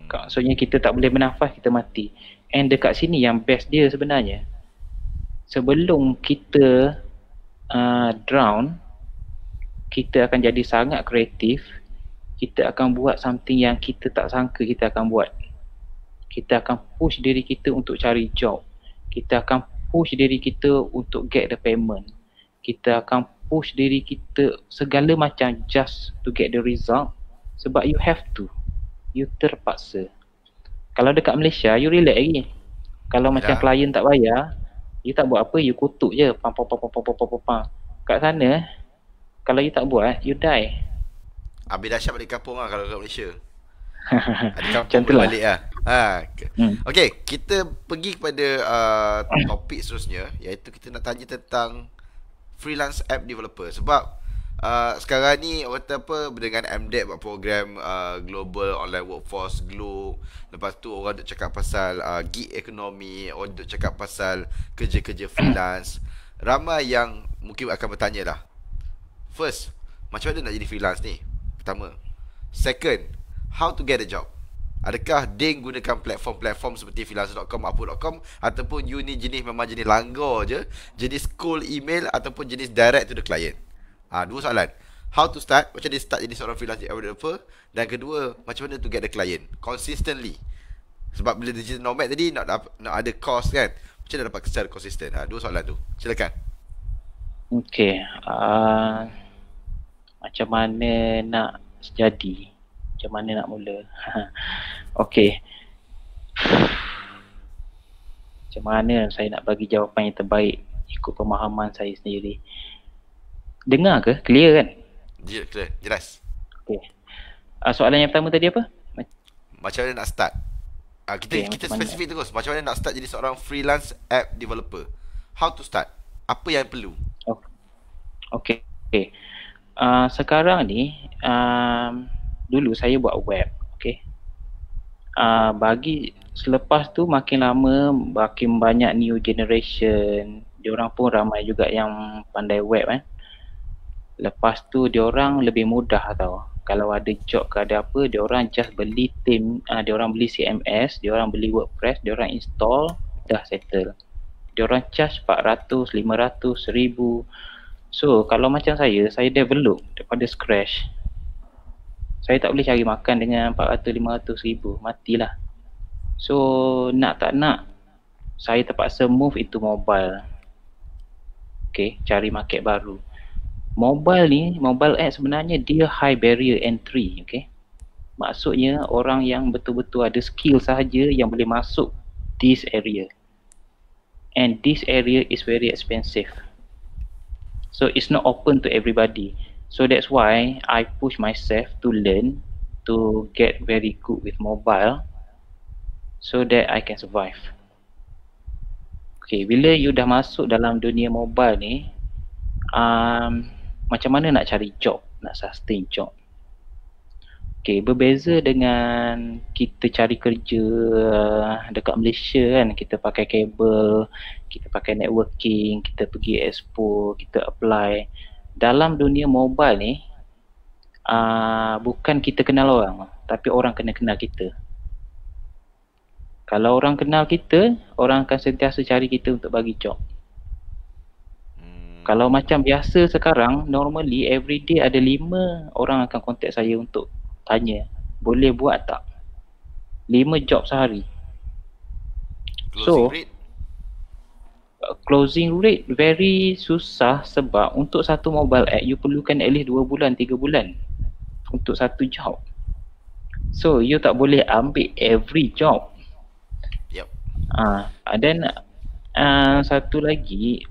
Maksudnya kita tak boleh bernafas, kita mati. And dekat sini yang best dia sebenarnya, sebelum kita drown, kita akan jadi sangat kreatif. Kita akan buat something yang kita tak sangka kita akan buat. Kita akan push diri kita untuk cari job. Kita akan push diri kita untuk get the payment. Kita akan push diri kita segala macam just to get the result. Sebab you have to. You terpaksa. Kalau dekat Malaysia, you relax lagi. Kalau macam klien tak bayar, you tak buat apa, you kutuk je. Pam. Kat sana, kalau you tak buat, you die. Habis dahsyat balik kampung lah kalau kat Malaysia. Ada kampung balik lah. Okay, kita pergi kepada topik seterusnya, iaitu kita nak tanya tentang freelance app developer. Sebab sekarang ni orang kata apa, dengan MDEC buat program Global Online Workforce GLO. Lepas tu orang duk cakap pasal gig economy, orang duk cakap pasal kerja-kerja freelance. Ramai yang mungkin akan bertanya lah, first, macam mana nak jadi freelance ni? Pertama. Second, how to get a job? Adakah Ding gunakan platform-platform seperti freelancer.com, upwork.com, ataupun you ni memang jenis langgar je, jenis cold email ataupun jenis direct to the client? Dua soalan. How to start, macam dia start jadi seorang freelance developer, dan kedua, macam mana to get the client consistently? Sebab bila digital nomad tadi nak ada cost kan, macam mana dapat secara konsisten? Dua soalan tu. Silakan. Okay, macam mana nak jadi? Macam mana nak mula? Okay, macam mana saya nak bagi jawapan yang terbaik ikut pemahaman saya sendiri? Dengar ke? Clear kan? Clear, jelas. Okay, soalan yang pertama tadi apa? Macam mana nak start? Kita spesifik terus. Macam mana nak start jadi seorang freelance app developer? How to start? Apa yang perlu? Okay. Sekarang ni dulu saya buat web, okay. Selepas tu makin lama makin banyak new generation, diorang pun ramai juga yang pandai web kan. Lepas tu diorang lebih mudah tau. Kalau ada job ke ada apa, diorang just beli diorang beli CMS, diorang beli WordPress, diorang install, dah settle. Diorang charge 400, 500, 1000. So kalau macam saya develop daripada scratch. Saya tak boleh cari makan dengan 400, 500 ribu, matilah. So nak tak nak, saya terpaksa move itu mobile. Okay, cari market baru. Mobile ni, mobile app sebenarnya dia high barrier entry, okay? Maksudnya orang yang betul-betul ada skill sahaja yang boleh masuk this area. And this area is very expensive. So it's not open to everybody. So that's why I push myself to learn to get very good with mobile so that I can survive. Okay, bila you dah masuk dalam dunia mobile ni, macam mana nak cari job, nak sustain job? Okay, berbeza dengan kita cari kerja dekat Malaysia kan, kita pakai kabel, kita pakai networking, kita pergi expo, kita apply. Dalam dunia mobile ni, bukan kita kenal orang, tapi orang kena kenal kita. Kalau orang kenal kita, orang akan sentiasa cari kita untuk bagi job. Kalau macam biasa sekarang, normally every day ada 5 orang akan contact saya untuk tanya, boleh buat tak? 5 job sehari. Closing rate? Closing rate very susah sebab untuk satu mobile app, you perlukan at least 2 bulan, 3 bulan untuk satu job. So, you tak boleh ambil every job. Yep. Dan satu lagi,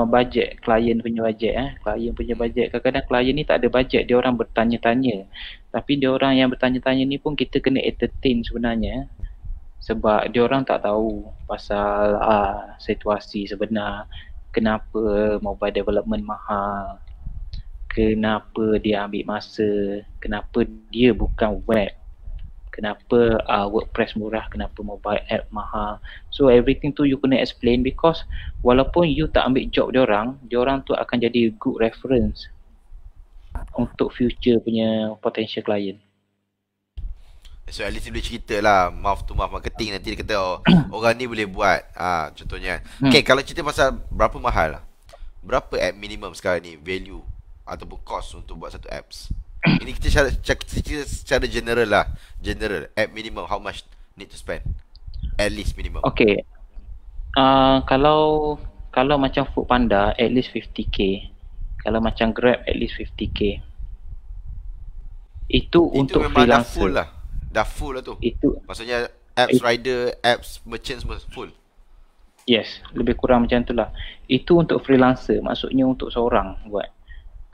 bajet, klien punya bajet. Klien punya bajet, kadang-kadang klien ni tak ada bajet, dia orang bertanya-tanya. Tapi dia orang yang bertanya-tanya ni pun kita kena entertain sebenarnya. Sebab dia orang tak tahu pasal situasi sebenar. Kenapa mobile development mahal, kenapa dia ambil masa, kenapa dia bukan web, kenapa WordPress murah, kenapa mobile app mahal. So everything tu you kena explain, because walaupun you tak ambil job dia orang tu akan jadi good reference untuk future punya potential client. So at least dia boleh cerita lah, mouth to mouth marketing. Nanti dia kata, oh, orang ni boleh buat, contohnya. Okay, kalau cerita pasal berapa mahal, berapa app minimum sekarang ni, value ataupun cost untuk buat satu apps? Ini kita secara general lah. General, app minimum, how much need to spend? At least minimum. Okay, kalau macam Foodpanda, at least 50k. Kalau macam Grab, at least 50k. Itu untuk memang dah freelancer. full lah. Dah full lah tu. Itu maksudnya apps rider, apps merchant semua full. Yes, lebih kurang macam tu lah. Itu untuk freelancer, maksudnya untuk seorang buat.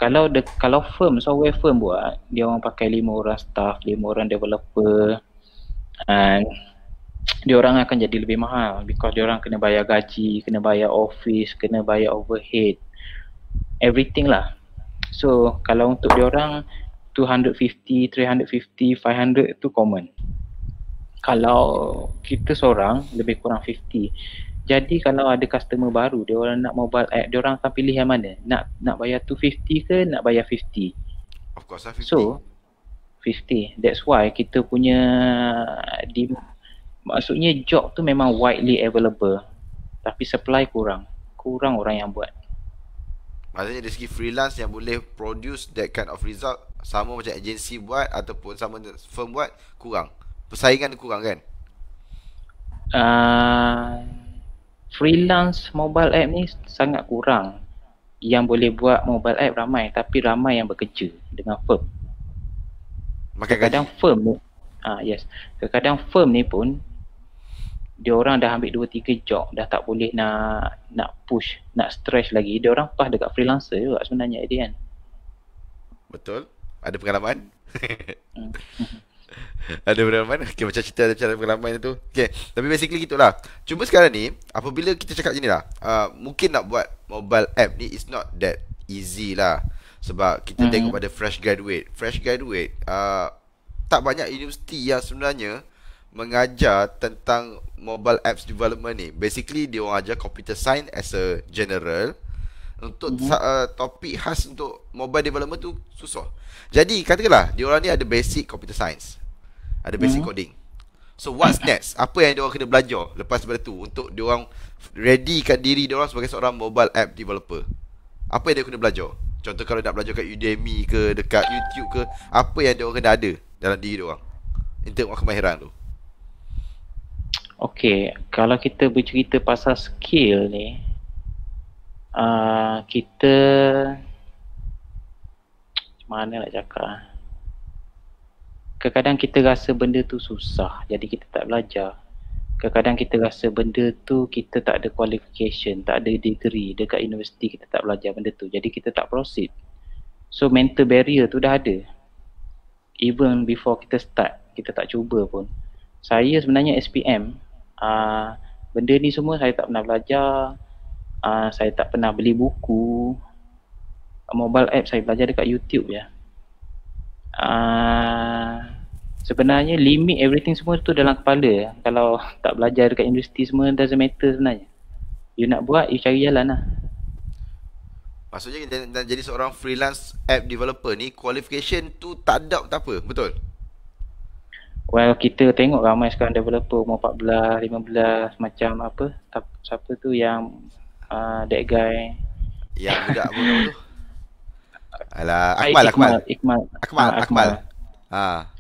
Kalau firm, software firm buat, dia orang pakai 5 orang staff, 5 orang developer, and dia orang akan jadi lebih mahal because dia orang kena bayar gaji, kena bayar office, kena bayar overhead, everything lah. So kalau untuk dia orang 250, 350, 500 tu common. Kalau kita seorang lebih kurang 50. Jadi kalau ada customer baru, dia orang nak mobile app, dia orang akan pilih yang mana? Nak bayar 250 ke nak bayar 50? Of course lah 50. So 50. That's why kita punya maksudnya job tu memang widely available, tapi supply kurang orang yang buat. Maksudnya dari segi freelance yang boleh produce that kind of result, sama macam agensi buat ataupun sama firm buat, kurang. Persaingan kurang kan? Freelance mobile app ni sangat kurang. Yang boleh buat mobile app ramai, tapi ramai yang bekerja dengan firm. Kadang-kadang firm ni, kadang-kadang firm ni pun dia orang dah ambil 2-3 job, dah tak boleh nak push, nak stretch lagi. Dia orang pas dekat freelancer juga sebenarnya dia kan. Betul. Ada pengalaman? Ada pengalaman? Okay, macam cerita ada pengalaman tu. Okay, tapi basically gitulah. Cuma sekarang ni, apabila kita cakap gini lah, mungkin nak buat mobile app ni is not that easy lah. Sebab kita tengok pada fresh graduate, tak banyak universiti yang sebenarnya mengajar tentang mobile apps development ni. Basically dia orang ajar computer science as a general. Untuk topik khas untuk mobile development tu susah. Jadi katakanlah dia orang ni ada basic computer science, ada basic coding. So what's next? Apa yang dia orang kena belajar lepas daripada tu untuk dia orang readykan diri dia orang sebagai seorang mobile app developer? Apa yang dia kena belajar? Contoh kalau nak belajar kat Udemy ke, dekat YouTube ke, apa yang dia orang kena ada dalam diri dia orang in terms of kemahiran tu? Okay, kalau kita bercerita pasal skill ni, Kita macam mana nak cakap, kadang-kadang kita rasa benda tu susah, jadi kita tak belajar. Kadang-kadang kita rasa benda tu kita tak ada qualification, tak ada degree dekat universiti, kita tak belajar benda tu, jadi kita tak proceed. So mental barrier tu dah ada even before kita start, kita tak cuba pun. Saya sebenarnya SPM, benda ni semua saya tak pernah belajar. Saya tak pernah beli buku. Mobile app saya belajar dekat YouTube je. Sebenarnya limit everything semua tu dalam kepala. Kalau tak belajar dekat universiti semua doesn't matter sebenarnya. You nak buat, you cari jalan lah. Maksudnya nak jadi seorang freelance app developer ni, qualification tu tak ada tak apa, betul? Well, kita tengok ramai sekarang developer umur 14, 15 macam apa, siapa tu yang that guy. Yang budak apa nama tu? Alah, Akmal.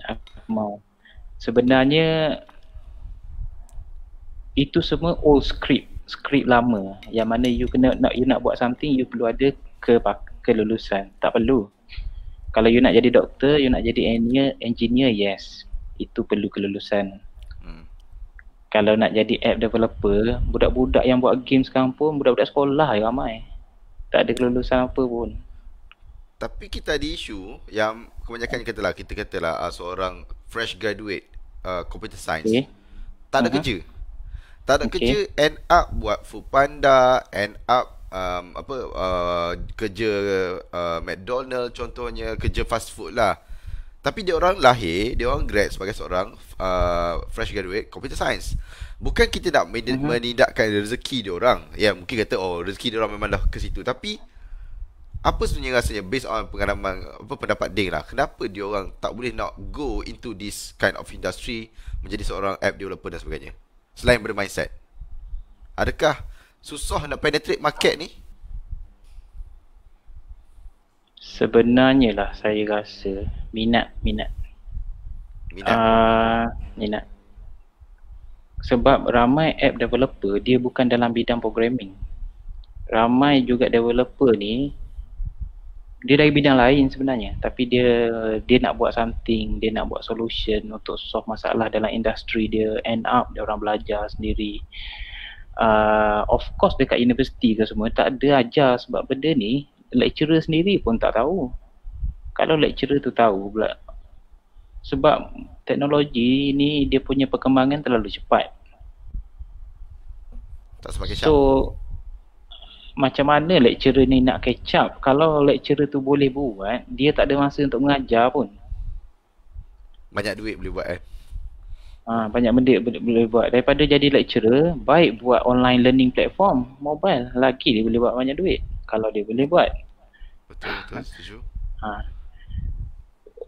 Akmal. Sebenarnya itu semua old script lama, yang mana you nak buat something, you perlu ada kelulusan. Tak perlu. Kalau you nak jadi doktor, you nak jadi engineer, yes, itu perlu kelulusan. Kalau nak jadi app developer, budak-budak yang buat game sekarang pun budak-budak sekolah ramai, tak ada kelulusan apa pun. Tapi kita ada isu yang kebanyakan kita katalah seorang fresh graduate computer science, tak ada kerja. Tak ada kerja, end up buat Foodpanda, end up kerja McDonald contohnya, kerja fast food lah. Tapi dia orang lahir, dia orang grad sebagai seorang fresh graduate computer science. Bukan kita nak menidakkan rezeki dia orang. Ya, mungkin kata rezeki dia orang memang dah ke situ. Tapi apa sebenarnya rasanya based on pengalaman, pendapat Ding lah, kenapa dia orang tak boleh nak go into this kind of industry, menjadi seorang app developer dan sebagainya, selain bermindset? Adakah susah nak penetrate market ni? Sebenarnya lah saya rasa minat. Sebab ramai app developer dia bukan dalam bidang programming. Ramai juga developer ni dia dari bidang lain sebenarnya, tapi dia nak buat something, dia nak buat solution untuk solve masalah dalam industri dia. End up dia orang belajar sendiri. Of course dekat universiti ke semua tak ada ajar, sebab benda ni lecturer sendiri pun tak tahu. Kalau lecturer tu tahu pula, sebab teknologi ni dia punya perkembangan terlalu cepat. Tak semakin so macam mana lecturer ni nak catch up? Kalau lecturer tu boleh buat, dia tak ada masa untuk mengajar pun. Banyak duit boleh buat banyak benda boleh buat. Daripada jadi lecturer, baik buat online learning platform mobile, lagi dia boleh buat banyak duit kalau dia boleh buat. Betul, setuju.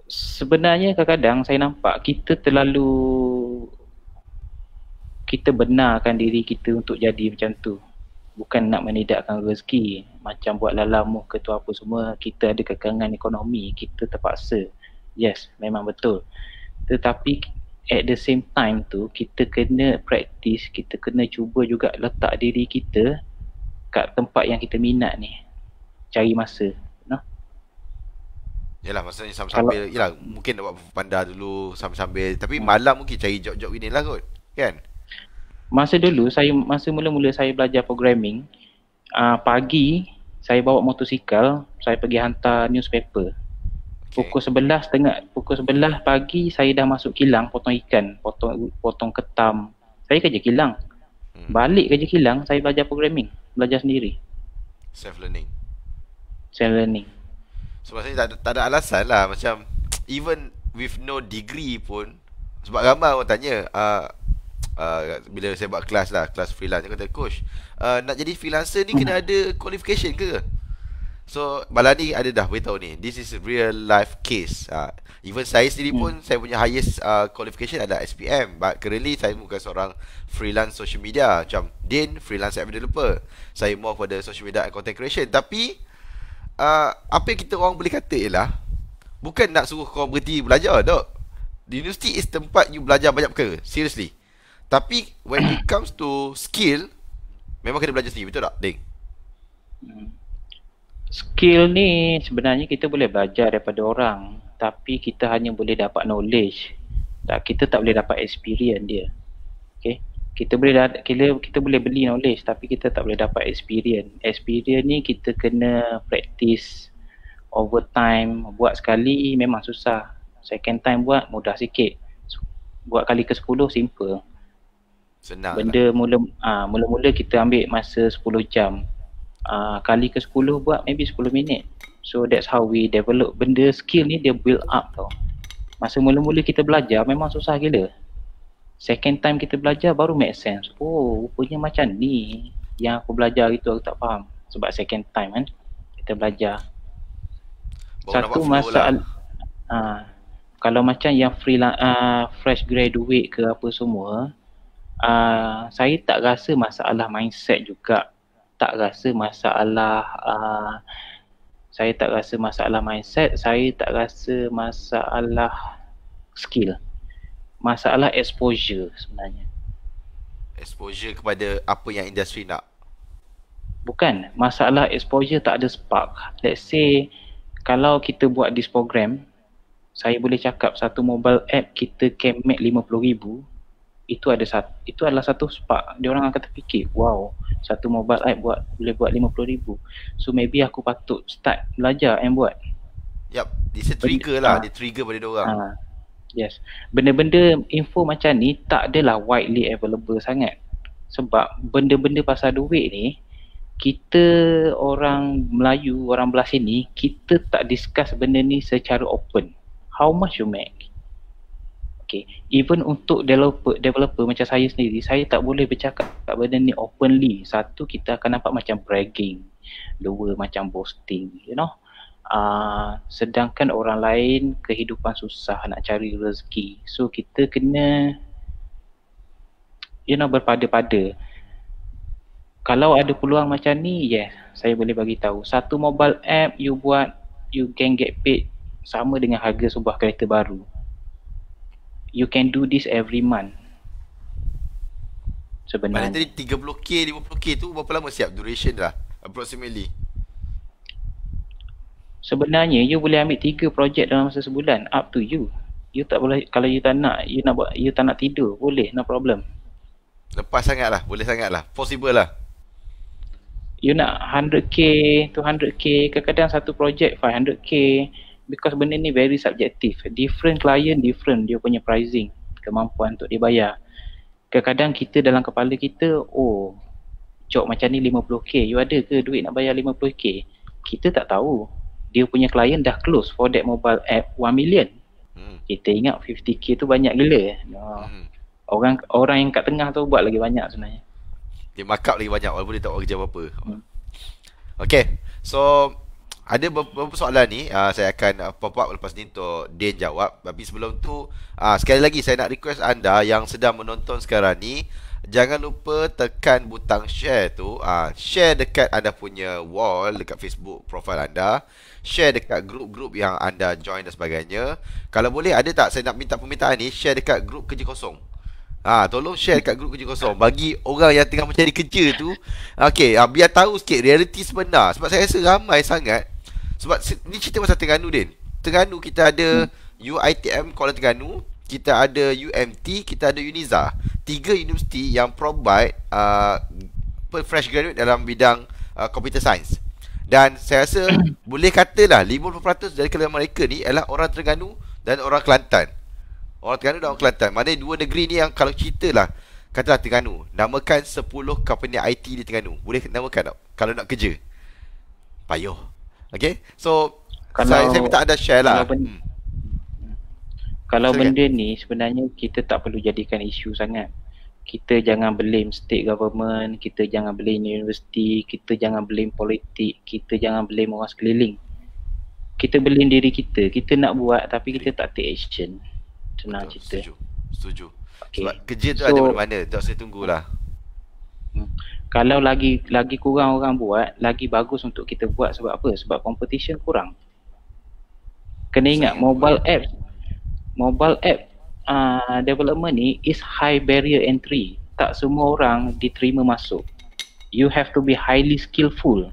Sebenarnya kadang-kadang saya nampak kita benarkan diri kita untuk jadi macam tu. Bukan nak menidakkan rezeki, macam buat lalamuh ke tu apa semua, kita ada kekangan ekonomi, kita terpaksa. Yes, memang betul. Tetapi at the same time tu, kita kena practice, kita kena cuba juga letak diri kita kat tempat yang kita minat ni. Cari masa. Yalah, maksudnya sambil-sambil, yalah, mungkin nak buat Foodpanda dulu sambil-sambil, tapi malam mungkin cari job-job ini lah kot, kan? Masa mula-mula saya belajar programming, pagi saya bawa motosikal, saya pergi hantar newspaper. Pukul 11 pagi saya dah masuk kilang potong ikan, potong ketam. Saya kerja kilang. Balik kerja kilang, saya belajar programming, belajar sendiri. Self learning. So maksudnya tak ada alasan lah, macam even with no degree pun. Sebab ramai orang tanya bila saya buat kelas freelance, dia kata, coach, nak jadi freelancer ni kena ada qualification ke? So Balani ada dah beritahu ni, this is a real life case. Even saya sendiri pun, saya punya highest qualification adalah SPM, but currently saya bukan seorang freelance social media. Macam Din, freelance app developer, saya more pada social media and content creation. Tapi apa yang kita orang boleh kata ialah, bukan nak suruh korang berhenti belajar, dok. The university is tempat you belajar banyak perkara, seriously. Tapi when it comes to skill, memang kena belajar sendiri, betul tak, Ding? Hmm. Skill ni sebenarnya kita boleh belajar daripada orang, tapi kita hanya boleh dapat knowledge. Kita tak boleh dapat experience dia. Okay. Kita boleh beli knowledge tapi kita tak boleh dapat experience. Experience ni kita kena practice over time. Buat sekali memang susah. Second time buat mudah sikit. Buat kali ke 10 simple. Senang Benda lah. mula-mula kita ambil masa 10 jam. Kali ke 10 buat maybe 10 minit. So that's how we develop. Benda skill ni dia build up tau. Masa mula-mula kita belajar memang susah gila. Second time kita belajar baru make sense. Oh, rupanya macam ni. Yang aku belajar itu aku tak faham. Sebab second time kan kita belajar. Baru Satu nampak flow lah. Kalau macam yang fresh graduate ke apa semua, saya tak rasa masalah mindset juga. Saya tak rasa masalah mindset, saya tak rasa masalah skill. Masalah exposure sebenarnya. Exposure kepada apa yang industri nak. Bukan, masalah exposure tak ada spark. Let's say kalau kita buat this program, saya boleh cakap satu mobile app kita can make 50,000, itu adalah satu spark. Dia orang akan terfikir, wow, satu mobile app boleh buat 50,000. So maybe aku patut start belajar and buat. Yup, dia trigger lah, dia trigger pada dia orang. Yes. Benda-benda info macam ni tak adalah widely available sangat. Sebab benda-benda pasal duit ni, kita orang Melayu, orang belah sini, kita tak discuss benda ni secara open. How much you make? Okay. Even untuk developer macam saya sendiri, saya tak boleh bercakap benda ni openly. Satu, kita akan nampak macam bragging. Dua, macam boasting, you know. Sedangkan orang lain kehidupan susah nak cari rezeki. So kita kena berpada-pada. Kalau ada peluang macam ni, yes, saya boleh bagi tahu. Satu mobile app you buat, you can get paid sama dengan harga sebuah kereta baru. You can do this every month. Sebenarnya. Mana tadi 30k, 50k tu berapa lama siap duration lah approximately? Sebenarnya you boleh ambil 3 projek dalam masa sebulan, up to you. You tak boleh, kalau you tak nak, you tak nak tidur, boleh, no problem. Lepas sangat lah, boleh sangat lah, possible lah. You nak 100k, 200k, kadang-kadang satu projek 500k, because benda ni very subjective. Different client, different dia punya pricing, kemampuan untuk dibayar. Kadang-kadang kita dalam kepala kita, oh, job macam ni 50k, you ada ke duit nak bayar 50k? Kita tak tahu. Dia punya klien dah close for that mobile app 1 million. Kita ingat 50k tu banyak gila. Orang yang kat tengah tu buat lagi banyak sebenarnya. Dia markup lagi banyak walaupun dia tak buat kerja apa-apa. Okay, so ada beberapa soalan ni saya akan pop up lepas ni untuk Din jawab. Tapi sebelum tu sekali lagi saya nak request anda yang sedang menonton sekarang ni, jangan lupa tekan butang share tu. Share dekat anda punya wall, dekat Facebook profile anda. Share dekat grup-grup yang anda join dan sebagainya. Kalau boleh, ada tak saya nak minta permintaan ni, share dekat grup kerja kosong. Tolong share dekat grup kerja kosong bagi orang yang tengah mencari kerja tu. Okay, biar tahu sikit realiti sebenar. Sebab saya rasa ramai sangat. Sebab ni cerita pasal Terengganu, Din. Terengganu kita ada UiTM Kuala Terengganu, kita ada UMT, kita ada Uniza. 3 universiti yang provide fresh graduate dalam bidang computer science. Dan saya rasa boleh katalah 50% dari kalangan mereka ni adalah orang Terengganu dan orang Kelantan. Orang Terengganu dan orang Kelantan. Maknanya dua negeri ni yang kalau ceritalah, katalah Terengganu, namakan 10 company IT di Terengganu. Boleh namakan tak? Kalau nak kerja. Payuh. Okay. So saya minta anda share lah. Kalau benda ni sebenarnya kita tak perlu jadikan isu sangat. Kita jangan blame state government, kita jangan blame universiti, kita jangan blame politik, kita jangan blame orang sekeliling. Kita blame diri kita. Kita nak buat tapi kita tak take action. Senang cerita. Setuju. Okay. Sebab kerja tu ada mana-mana. Tak saya tunggulah. Kalau lagi kurang orang buat, lagi bagus untuk kita buat. Sebab apa? Sebab competition kurang. Kena ingat mobile app development ni is high barrier entry. Tak semua orang diterima masuk. You have to be highly skillful.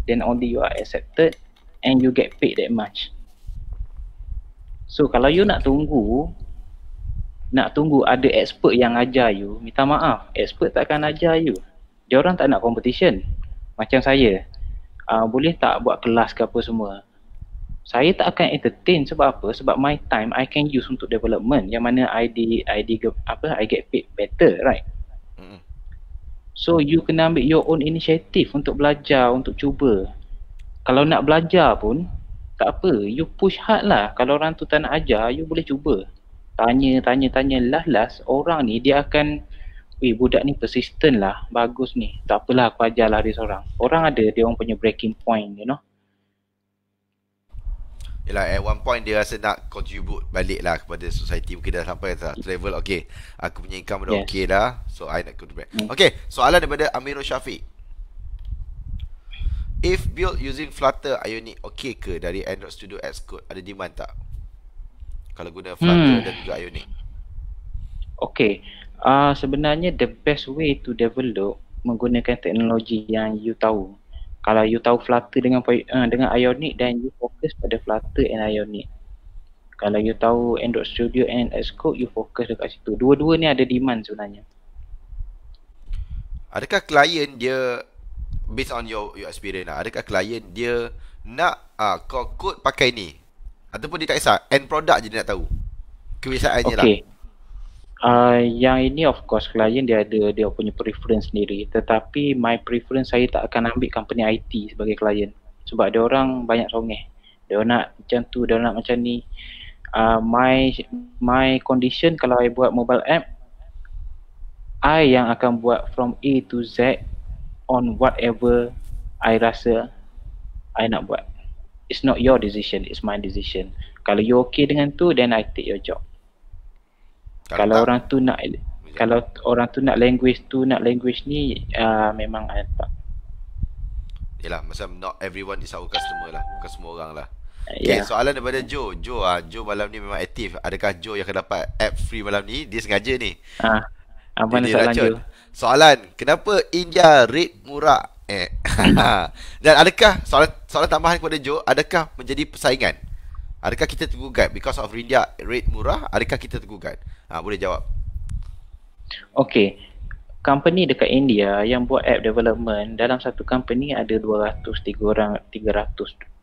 then only you are accepted and you get paid that much. So kalau you nak tunggu ada expert yang ajar you, minta maaf, expert takkan ajar you. Dia orang tak nak competition. Macam saya, boleh tak buat kelas ke apa semua. Saya tak akan entertain sebab apa? Sebab my time I can use untuk development yang mana I get paid better, right? So you kena ambil your own initiative untuk belajar, untuk cuba. Kalau nak belajar pun tak apa, you push hard lah. Kalau orang tu tak nak ajar, you boleh cuba. Tanya, last orang ni dia akan, budak ni persistent lah, bagus ni, tak apalah aku ajar lah dia seorang. Orang ada dia orang punya breaking point, you know. Yelah, at one point dia rasa nak contribute balik lah kepada society. Mungkin dah sampai ke level, okay, aku punya income dah okay dah, so I nak contribute. Okay, soalan daripada Amirul Syafiq. If build using Flutter Ionic, okay ke dari Android Studio Xcode? Ada demand tak kalau guna Flutter dan juga Ionic? Okay, sebenarnya the best way to develop menggunakan teknologi yang you tahu. Kalau you tahu Flutter dengan Ionic, dan you fokus pada Flutter and Ionic. Kalau you tahu Android Studio and Xcode, you fokus dekat situ. Dua-dua ni ada demand sebenarnya. Adakah klien dia, based on your experience lah, adakah klien dia nak kau code pakai ni, ataupun dia tak kisah, end product je dia nak tahu kebiasaannya lah? Yang ini of course klien dia ada dia punya preference sendiri, tetapi my preference, saya tak akan ambil company IT sebagai klien sebab dia orang banyak songeh. Dia nak macam tu, dia nak macam ni. My condition, kalau I buat mobile app, I yang akan buat from A to Z on whatever I rasa I nak buat. It's not your decision, it's my decision. Kalau you okay dengan tu, then I take your job. Kalau orang tu nak language tu, nak language ni, memang I tak. Yelah, macam not everyone is our customer lah, bukan semua orang lah. Okay, soalan daripada Joe. Joe malam ni memang aktif. Adakah Joe yang akan dapat app free malam ni? Dia sengaja ni. Apa ni soalan Joe? Soalan, kenapa India rate murah? Dan adakah, soalan tambahan kepada Joe, adakah menjadi persaingan? Adakah kita tergugat because of India rate murah? Adakah kita tergugat? Boleh jawab. Okay, company dekat India yang buat app development, dalam satu company ada 200, 300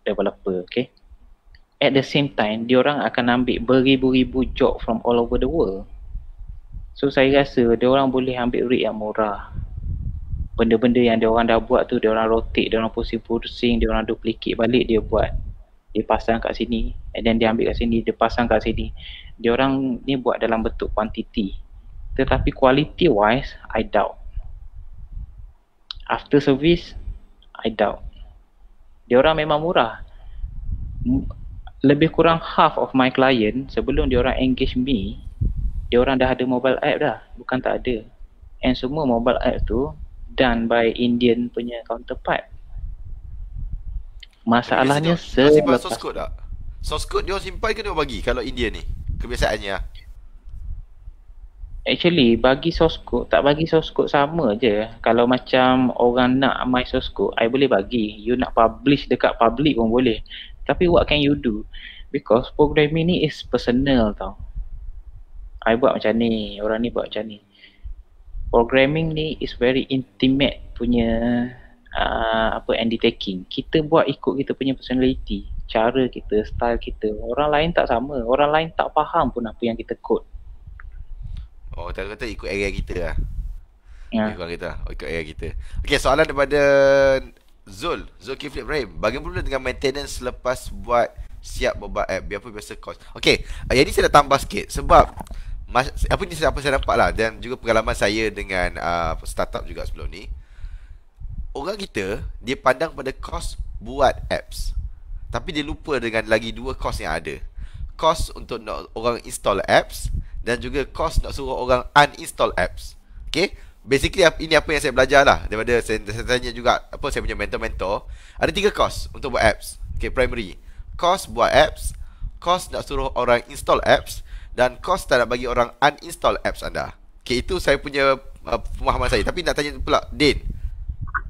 developer, okay. At the same time, diorang akan ambil beribu-ribu job from all over the world. So saya rasa diorang boleh ambil rate yang murah. Benda-benda yang diorang dah buat tu, diorang rotate, diorang pusing-pusing, diorang duplicate balik, dia buat. Dia pasang kat sini, and then dia ambil kat sini, dia pasang kat sini. Diorang ni buat dalam bentuk quantity. Tetapi quality wise, I doubt. After service, I doubt. Diorang memang murah. Lebih kurang half of my client, sebelum diorang engage me, diorang dah ada mobile app dah, bukan tak ada. And semua mobile app tu done by Indian punya counterpart. Masalahnya simpan source code tak? Source code dia simpan ke dia bagi kalau India ni? Kebiasaannya lah. Actually bagi source code, tak bagi source code sama je. Kalau macam orang nak my source code, I boleh bagi. You nak publish dekat public pun boleh. Tapi what can you do? Because programming ni is personal tau. I buat macam ni, orang ni buat macam ni. Programming ni is very intimate punya undertaking. Kita buat ikut kita punya personality, cara kita, style kita. Orang lain tak sama, orang lain tak faham pun apa yang kita code. Kata ikut area kita lah. Ikut area kita. Okay, soalan daripada Zulkifli Ibrahim. Bagaimana dengan maintenance selepas buat siap berbuat app? Biarpun biasa cost. Okay, yang ni saya nak tambah sikit. Sebab apa saya nampak lah, dan juga pengalaman saya dengan startup juga sebelum ni, orang kita, dia pandang pada cost buat apps, tapi dia lupa dengan lagi dua cost yang ada. Cost untuk nak orang install apps, dan juga cost nak suruh orang uninstall apps. Okay, basically ini apa yang saya belajar lah daripada saya tanya juga saya punya mentor-mentor. Ada 3 cost untuk buat apps. Okay, primary cost buat apps, cost nak suruh orang install apps, dan cost tak nak bagi orang uninstall apps anda. Okay, itu saya punya pemahaman saya. Tapi nak tanya pula Din,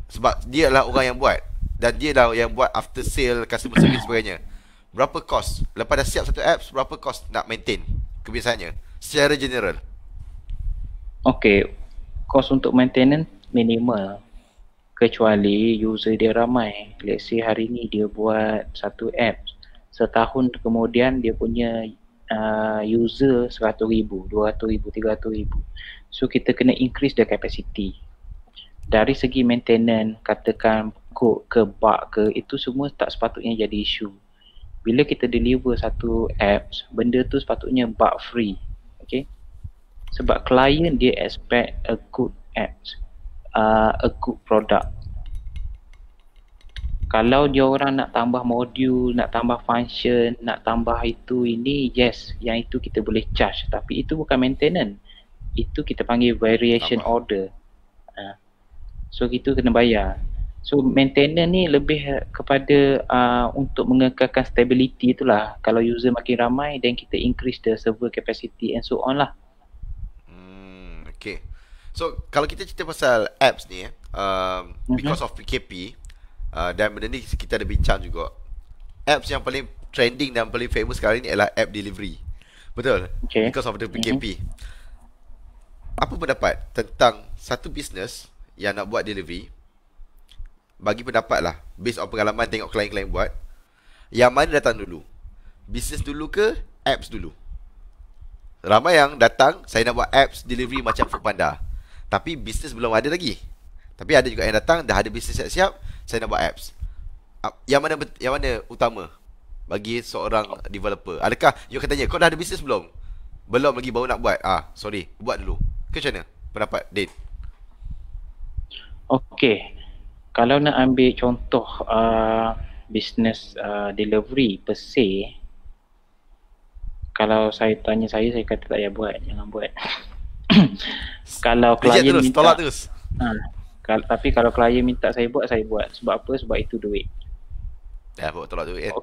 sebab dia adalah orang yang buat. dan dia dah yang buat after sale, customer service sebagainya. Berapa cost? Lepas dah siap satu apps, berapa cost nak maintain kebiasaannya secara general? Okay, cost untuk maintenance minimal. Kecuali user dia ramai. Let's say hari ni dia buat satu apps. Setahun kemudian dia punya user 100,000, 200,000, 300,000. So kita kena increase the capacity. Dari segi maintenance, katakan code ke bug ke, itu semua tak sepatutnya jadi isu. Bila kita deliver satu apps, benda tu sepatutnya bug free. Okay? Sebab client dia expect a good apps, a good product. Kalau dia orang nak tambah modul, nak tambah function, nak tambah itu ini, yes, yang itu kita boleh charge. Tapi itu bukan maintenance. Itu kita panggil variation Tambah. order. So itu kena bayar. So maintenance ni lebih kepada untuk mengekalkan stability itulah. Kalau user makin ramai, then kita increase the server capacity and so on lah. Okay. So kalau kita cerita pasal apps ni because of PKP, dan benda ni kita ada bincang juga, apps yang paling trending dan paling famous sekarang ni adalah app delivery. Betul? Okay. Because of the PKP. Apa pendapat tentang satu business yang nak buat delivery? Bagi pendapat lah, based on pengalaman tengok klien-klien buat, yang mana datang dulu? Business dulu ke apps dulu? Ramai yang datang, saya nak buat apps delivery macam Foodpanda, tapi business belum ada lagi. Tapi ada juga yang datang, dah ada business siap-siap, saya nak buat apps. Yang mana utama bagi seorang developer? Adakah you akan tanya, kau dah ada business belum? Belum lagi, baru nak buat. Sorry, buat dulu. Ke macam mana pendapat Din? Okay, kalau nak ambil contoh business delivery per se, kalau saya tanya saya kata tak payah buat, jangan buat. Kalau klien terus, minta, tolak terus. Tapi kalau klien minta saya buat, saya buat. Sebab apa? Sebab itu duit. Bawa tolak duit.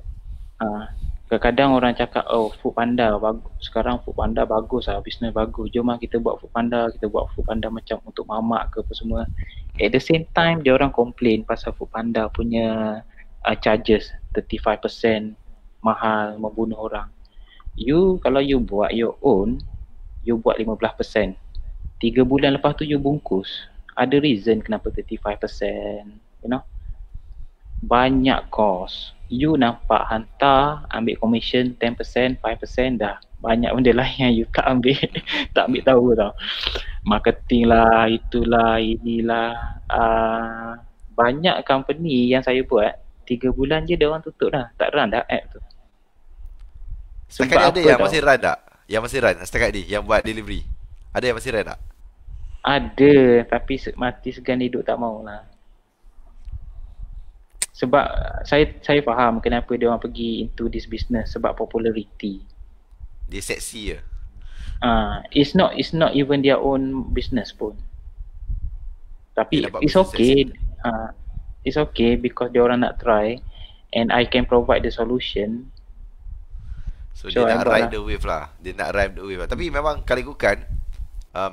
Kadang-kadang orang cakap, oh Foodpanda bagus. Sekarang Foodpanda bagus lah, bisnes bagus. Jom lah kita buat Foodpanda. Kita buat Foodpanda macam untuk mamak ke apa semua. At the same time, dia orang complain pasal Foodpanda punya charges 35% mahal, membunuh orang. Kalau you buat your own, you buat 15%. 3 bulan lepas tu you bungkus. Ada reason kenapa 35%, you know. Banyak cost. You nampak hantar, ambil commission 10%, 5% dah. Banyak benda lain yang you tak ambil, tak ambil tahu tau. Marketing lah, itulah, inilah. Banyak company yang saya buat, 3 bulan je dia orang tutup dah. Tak run dah app tu. Setakat ni ada yang masih run tak? Yang masih run setakat ni, yang buat delivery. Ada yang masih run tak? Ada, tapi mati segan hidup tak maulah. Sebab saya faham kenapa dia orang pergi into this business, sebab popularity. Dia seksi je. It's not even their own business pun. Tapi it's okay. It's okay because dia orang nak try and I can provide the solution. So dia nak ride the wave lah. Dia nak ride the wave lah. Tapi memang kalikukan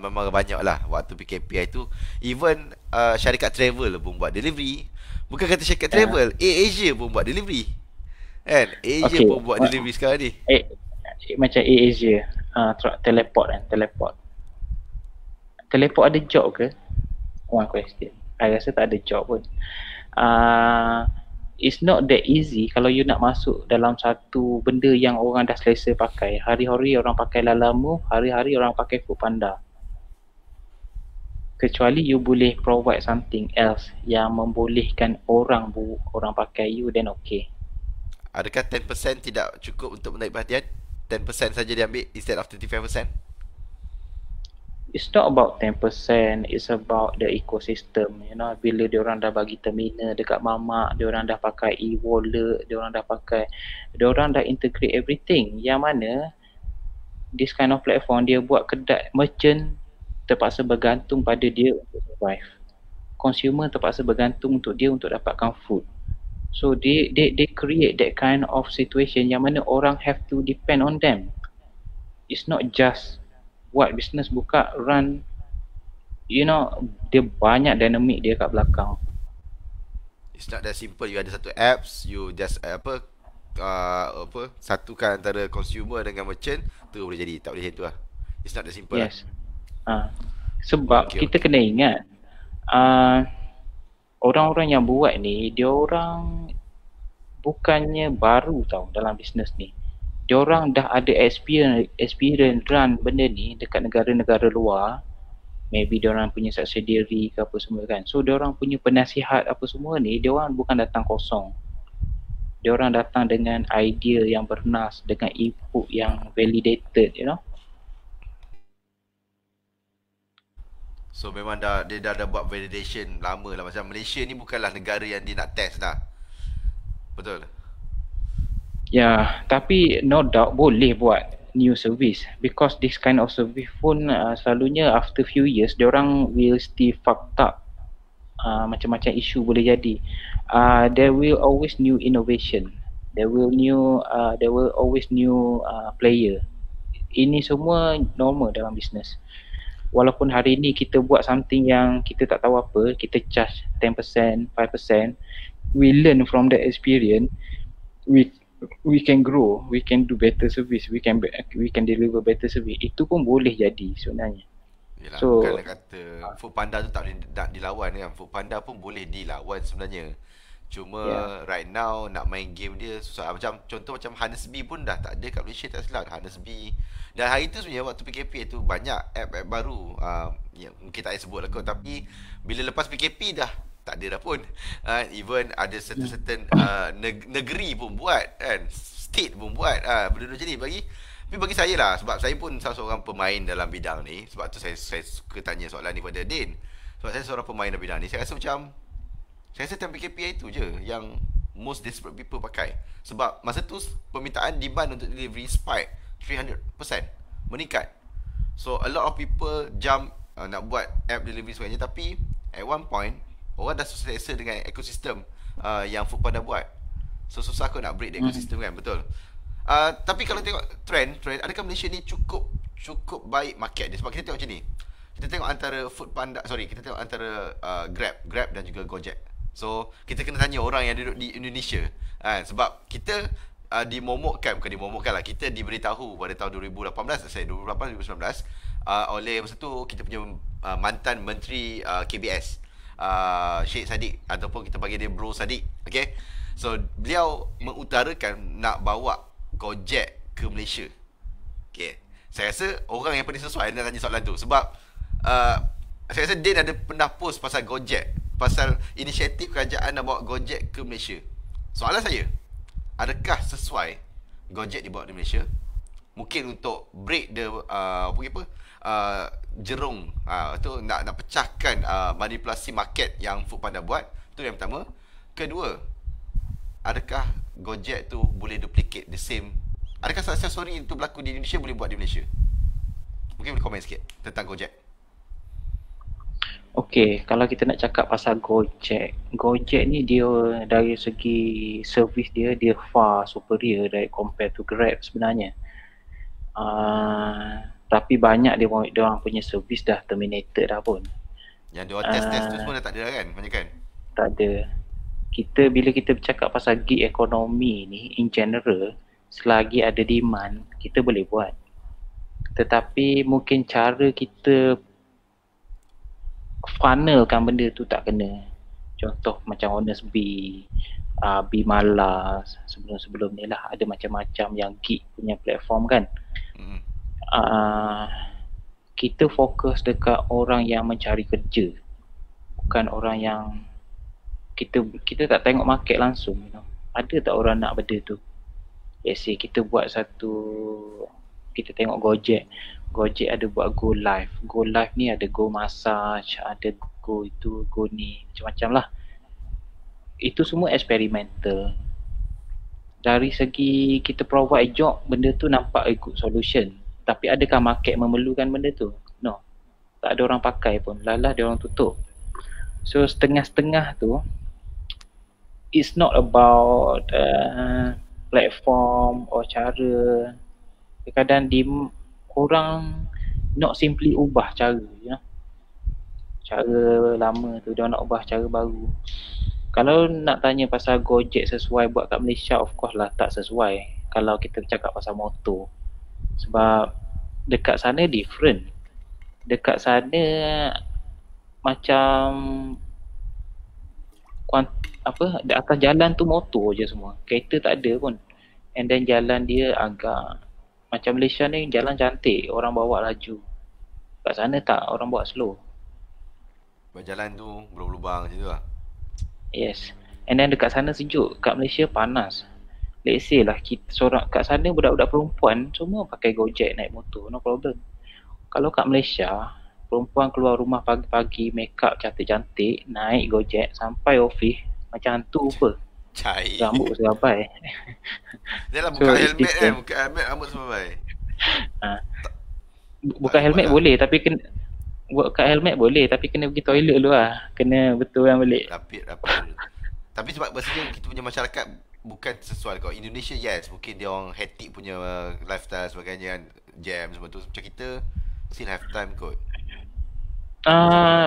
memang banyak lah waktu PKP itu. Even syarikat travel pun buat delivery. Bukan kata syarikat travel, AirAsia pun buat delivery. Kan? AirAsia pun buat delivery sekarang ni. Macam AirAsia, teleport kan, teleport. Teleport ada job ke? One question. I rasa tak ada job pun. It's not that easy kalau you nak masuk dalam satu benda yang orang dah selesa pakai. Hari-hari orang pakai Lalamove, hari-hari orang pakai Foodpanda. Kecuali you boleh provide something else yang membolehkan orang pakai you, then okay. Adakah 10% tidak cukup untuk menarik perhatian? 10% saja diambil instead of 35%? It's not about 10%, it's about the ecosystem. You know, bila diorang dah bagi terminal dekat mamak, diorang dah pakai e-wallet, diorang dah integrate everything. Yang mana this kind of platform dia buat kedai merchant terpaksa bergantung pada dia untuk survive. Consumer terpaksa bergantung untuk dia untuk dapatkan food. So they create that kind of situation yang mana orang have to depend on them. It's not just buat business buka, run, you know, dia banyak dynamic dia kat belakang. It's not that simple. You ada satu apps, you just satukan antara consumer dengan merchant, tu boleh jadi. Tak boleh macam tu lah. It's not that simple lah. Yes. Sebab Okay, kita okay. kena ingat uh, orang-orang yang buat ni, dia orang bukannya baru tau dalam bisnes ni. Dia orang dah ada experience run benda ni dekat negara-negara luar. Maybe dia orang punya subsidiary ke apa semua kan. So dia orang punya penasihat apa semua ni, dia orang bukan datang kosong. Dia orang datang dengan idea yang bernas, dengan input yang validated, you know. So memang dia dah buat validation lama lah. Macam Malaysia ni bukanlah negara yang dia nak test dah. Betul. Ya, tapi no doubt boleh buat new service because this kind of service pun selalunya after few years diorang will still fucked up. Macam-macam isu boleh jadi. There will always new innovation. There will always new player. Ini semua normal dalam bisnes. Walaupun hari ni kita buat something yang kita tak tahu apa, kita charge 10%, 5%, we learn from the experience, we can grow, we can do better service, we can deliver better service. Itu pun boleh jadi sebenarnya. Yelah, So bukan nak kata Foodpanda tu tak boleh nak dilawan kan. Foodpanda pun boleh dilawan sebenarnya. Cuma right now nak main game dia susah. Macam contoh macam Hanesby pun dah tak ada kat Malaysia, tak silap. Hanesby. Dan hari tu sebenarnya waktu PKP tu banyak app baru yang mungkin tak payah sebut lah kot. Tapi bila lepas PKP dah tak ada dah pun. Even ada certain negeri pun buat kan. State pun buat. Benda-benda macam ni tapi bagi saya lah, sebab saya pun salah seorang pemain dalam bidang ni. Sebab tu saya suka tanya soalan ni pada Din. Sebab saya seorang pemain dalam bidang ni. Saya rasa time PKP itu je yang most desperate people pakai. Sebab masa tu permintaan demand untuk delivery spike 300% meningkat. So a lot of people jump nak buat app delivery sebagainya. Tapi at one point orang dah selesa dengan ekosistem yang Foodpanda buat. So susah kau nak break the ekosistem kan. Betul. Tapi kalau tengok trend, adakah Malaysia ni cukup baik market dia? Sebab kita tengok macam ni. Kita tengok antara kita tengok antara Grab dan juga Gojek. So kita kena tanya orang yang duduk di Indonesia. Sebab kita bukan dimomokkan lah. Kita diberitahu pada tahun 2018, 2019 oleh masa tu kita punya mantan menteri KBS, Syed Saddiq, ataupun kita panggil dia Bro Saddiq. Okay. So beliau mengutarakan nak bawa Gojek ke Malaysia. Okay. Saya rasa orang yang paling sesuai nak tanya soalan tu. Sebab saya rasa Din ada pernah post pasal Gojek, pasal inisiatif kerajaan nak bawa Gojek ke Malaysia. Soalan saya, adakah sesuai Gojek dibawa di Malaysia? Mungkin untuk break the jerung tu, nak pecahkan manipulasi market yang Foodpanda buat. Tu yang pertama. Kedua, adakah Gojek tu boleh duplicate the same? Adakah success story itu berlaku di Indonesia boleh buat di Malaysia? Mungkin boleh komen sikit tentang Gojek. Okay, kalau kita nak cakap pasal Gojek ni dia dari segi servis dia far superior dari compare to Grab sebenarnya. Tapi banyak dia orang punya servis dah terminated dah pun. Yang dia test tu semua dah tak ada dah kan? Banyak kan? Tak ada. Bila kita bercakap pasal gig ekonomi ni in general, selagi ada demand, kita boleh buat. Tetapi mungkin cara kita funnelkan benda tu tak kena. Contoh macam Honest Bee, Bee Malas, sebelum ni lah ada macam-macam yang gig punya platform kan. Kita fokus dekat orang yang mencari kerja, bukan orang yang kita tak tengok market langsung, you know. Ada tak orang nak benda tu? Let's say kita buat kita tengok Gojek ada buat Go Live. Go Live ni ada Go Massage, ada Go itu, Go ni, macam-macam lah. Itu semua eksperimental. Dari segi kita provide job, benda tu nampak a good solution. Tapi adakah market memerlukan benda tu? No. Tak ada orang pakai pun. Lalah dia orang tutup. So setengah-setengah tu, it's not about platform or cara. Kadang-kadang orang not simply ubah cara, ya. Cara lama tu dia nak ubah cara baru. Kalau nak tanya pasal Gojek sesuai buat kat Malaysia, of course lah tak sesuai kalau kita cakap pasal motor. Sebab dekat sana different. Dekat sana macam apa, di atas jalan tu motor je semua. Kereta tak ada pun. And then jalan dia agak macam Malaysia ni jalan cantik, orang bawa laju. Kat sana tak, orang bawa slow. Berjalan tu berlubang macam tu lah. Yes. And then dekat sana sejuk, kat Malaysia panas. Let's say lah kita seorang kat sana budak-budak perempuan semua pakai Gojek naik motor, no problem. Kalau kat Malaysia, perempuan keluar rumah pagi-pagi, make up cantik-cantik, naik Gojek sampai office macam hantu apa. Cai. Rambut serabai. Dia lah So, buka it's helmet kan, different. buka helmet rambut serabai. Ha. Tak Bukan helmet lah. boleh tapi kena buka helmet boleh tapi kena pergi toilet dulu lah. Kena betul kan balik. Rapid. Tapi sebab biasanya kita punya masyarakat bukan sesuai. Kalau Indonesia, yes, mungkin dia orang hectic punya lifestyle sebagainya kan, jam semua tu. Macam kita still have time kot.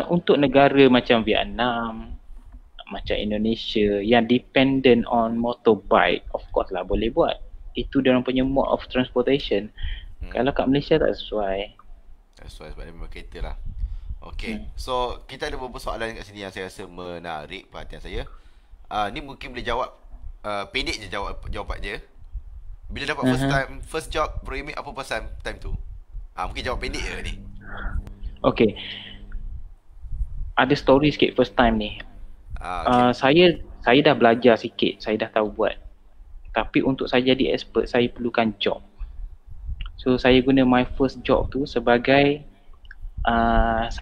Untuk negara macam Vietnam, macam Indonesia yang dependent on motorbike, of course lah boleh buat. Itu dia orang punya mode of transportation. Kalau kat Malaysia tak sesuai. That's why sebab dia memang kereta lah. Okay, so kita ada beberapa soalan kat sini yang saya rasa menarik perhatian saya. Ni mungkin boleh jawab pendek je jawapan dia. Bila dapat first job programming, apa pasal time tu? Mungkin jawab pendek je ni. Okay. Ada story sikit first time ni. Okay. Saya dah belajar sikit, saya dah tahu buat. Tapi untuk saya jadi expert, saya perlukan job. So saya guna my first job tu sebagai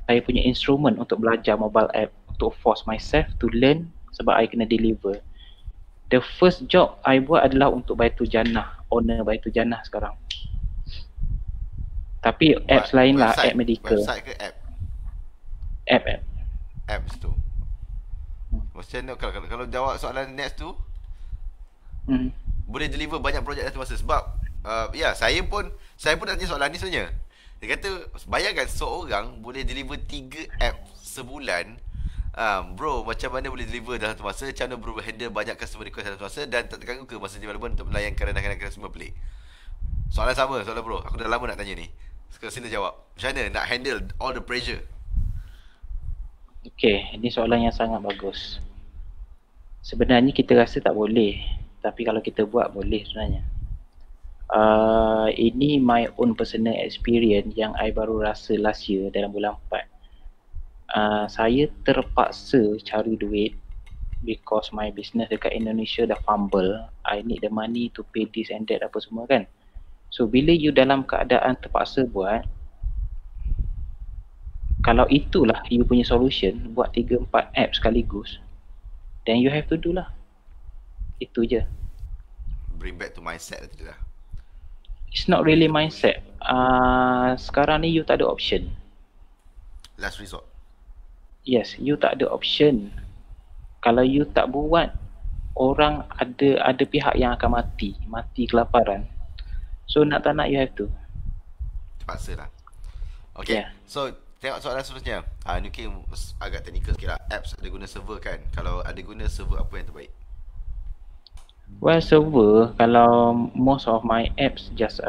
saya punya instrument untuk belajar mobile app, untuk force myself to learn sebab I kena deliver. The first job I buat adalah untuk Baitul Jannah, owner Baitul Jannah sekarang. Tapi apps lain lah, app medical. Website ke app? App. Apps tu. Macam mana kalau jawab soalan next tu, boleh deliver banyak projek satu masa. Sebab saya pun nak tanya soalan ni sebenarnya. Dia kata bayangkan seorang boleh deliver 3 app sebulan. Bro, macam mana boleh deliver dalam satu masa? Macam mana bro handle banyak customer request dalam satu masa? Dan tak terganggu ke masa development untuk melayan kadang-kadang customer pelik? Soalan bro. Aku dah lama nak tanya ni. Sekarang sini jawab. Macam mana nak handle all the pressure? Okay, ini soalan yang sangat bagus. Sebenarnya kita rasa tak boleh, tapi kalau kita buat boleh sebenarnya. Ini my own personal experience yang I baru rasa last year dalam bulan 4. Saya terpaksa cari duit because my business dekat Indonesia dah fumble. I need the money to pay this and that apa semua kan. So bila you dalam keadaan terpaksa buat, kalau itulah you punya solution, buat 3-4 app sekaligus, then you have to do lah. Itu je. Bring back to mindset tu lah. It's not really mindset. Sekarang ni you tak ada option. Last resort. Yes, you tak ada option. Kalau you tak buat, orang ada pihak yang akan mati kelaparan. So nak tak nak you have to. Terpaksa lah. Okay, so tengok soalan seterusnya. Ni mungkin agak teknikal sikit lah. Apps ada guna server kan? Kalau ada guna server, apa yang terbaik? Well, server, kalau most of my apps just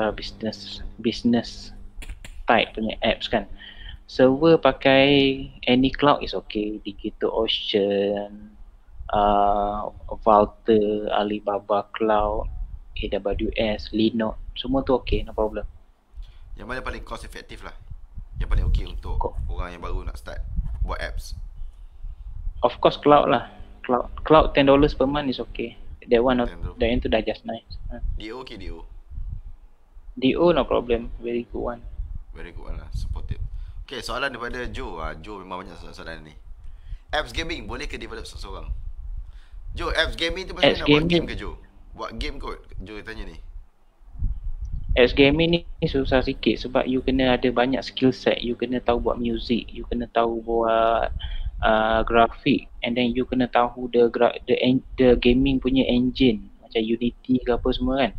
business type punya apps kan. Server pakai any cloud is okay. DigitalOcean, Vultr, Alibaba Cloud, AWS, Linux, semua tu okay, no problem. Yang mana paling cost effective lah? Yang paling okay untuk orang yang baru nak start buat apps? Of course cloud lah. Cloud $10 per month is okay. That one tu dah just nice. DO okay, DO? DO no problem, very good one. Very good one lah, supported. Okay, soalan daripada Joe. Joe memang banyak soalan ni. Apps gaming boleh ke develop seseorang? Joe, apps gaming tu pasal nak buat game ke Joe? Buat game kot, Joe tanya ni. Apps gaming ni susah sikit sebab you kena ada banyak skill set. You kena tahu buat music, you kena tahu buat grafik, and then you kena tahu the gaming punya engine macam Unity ke apa semua kan.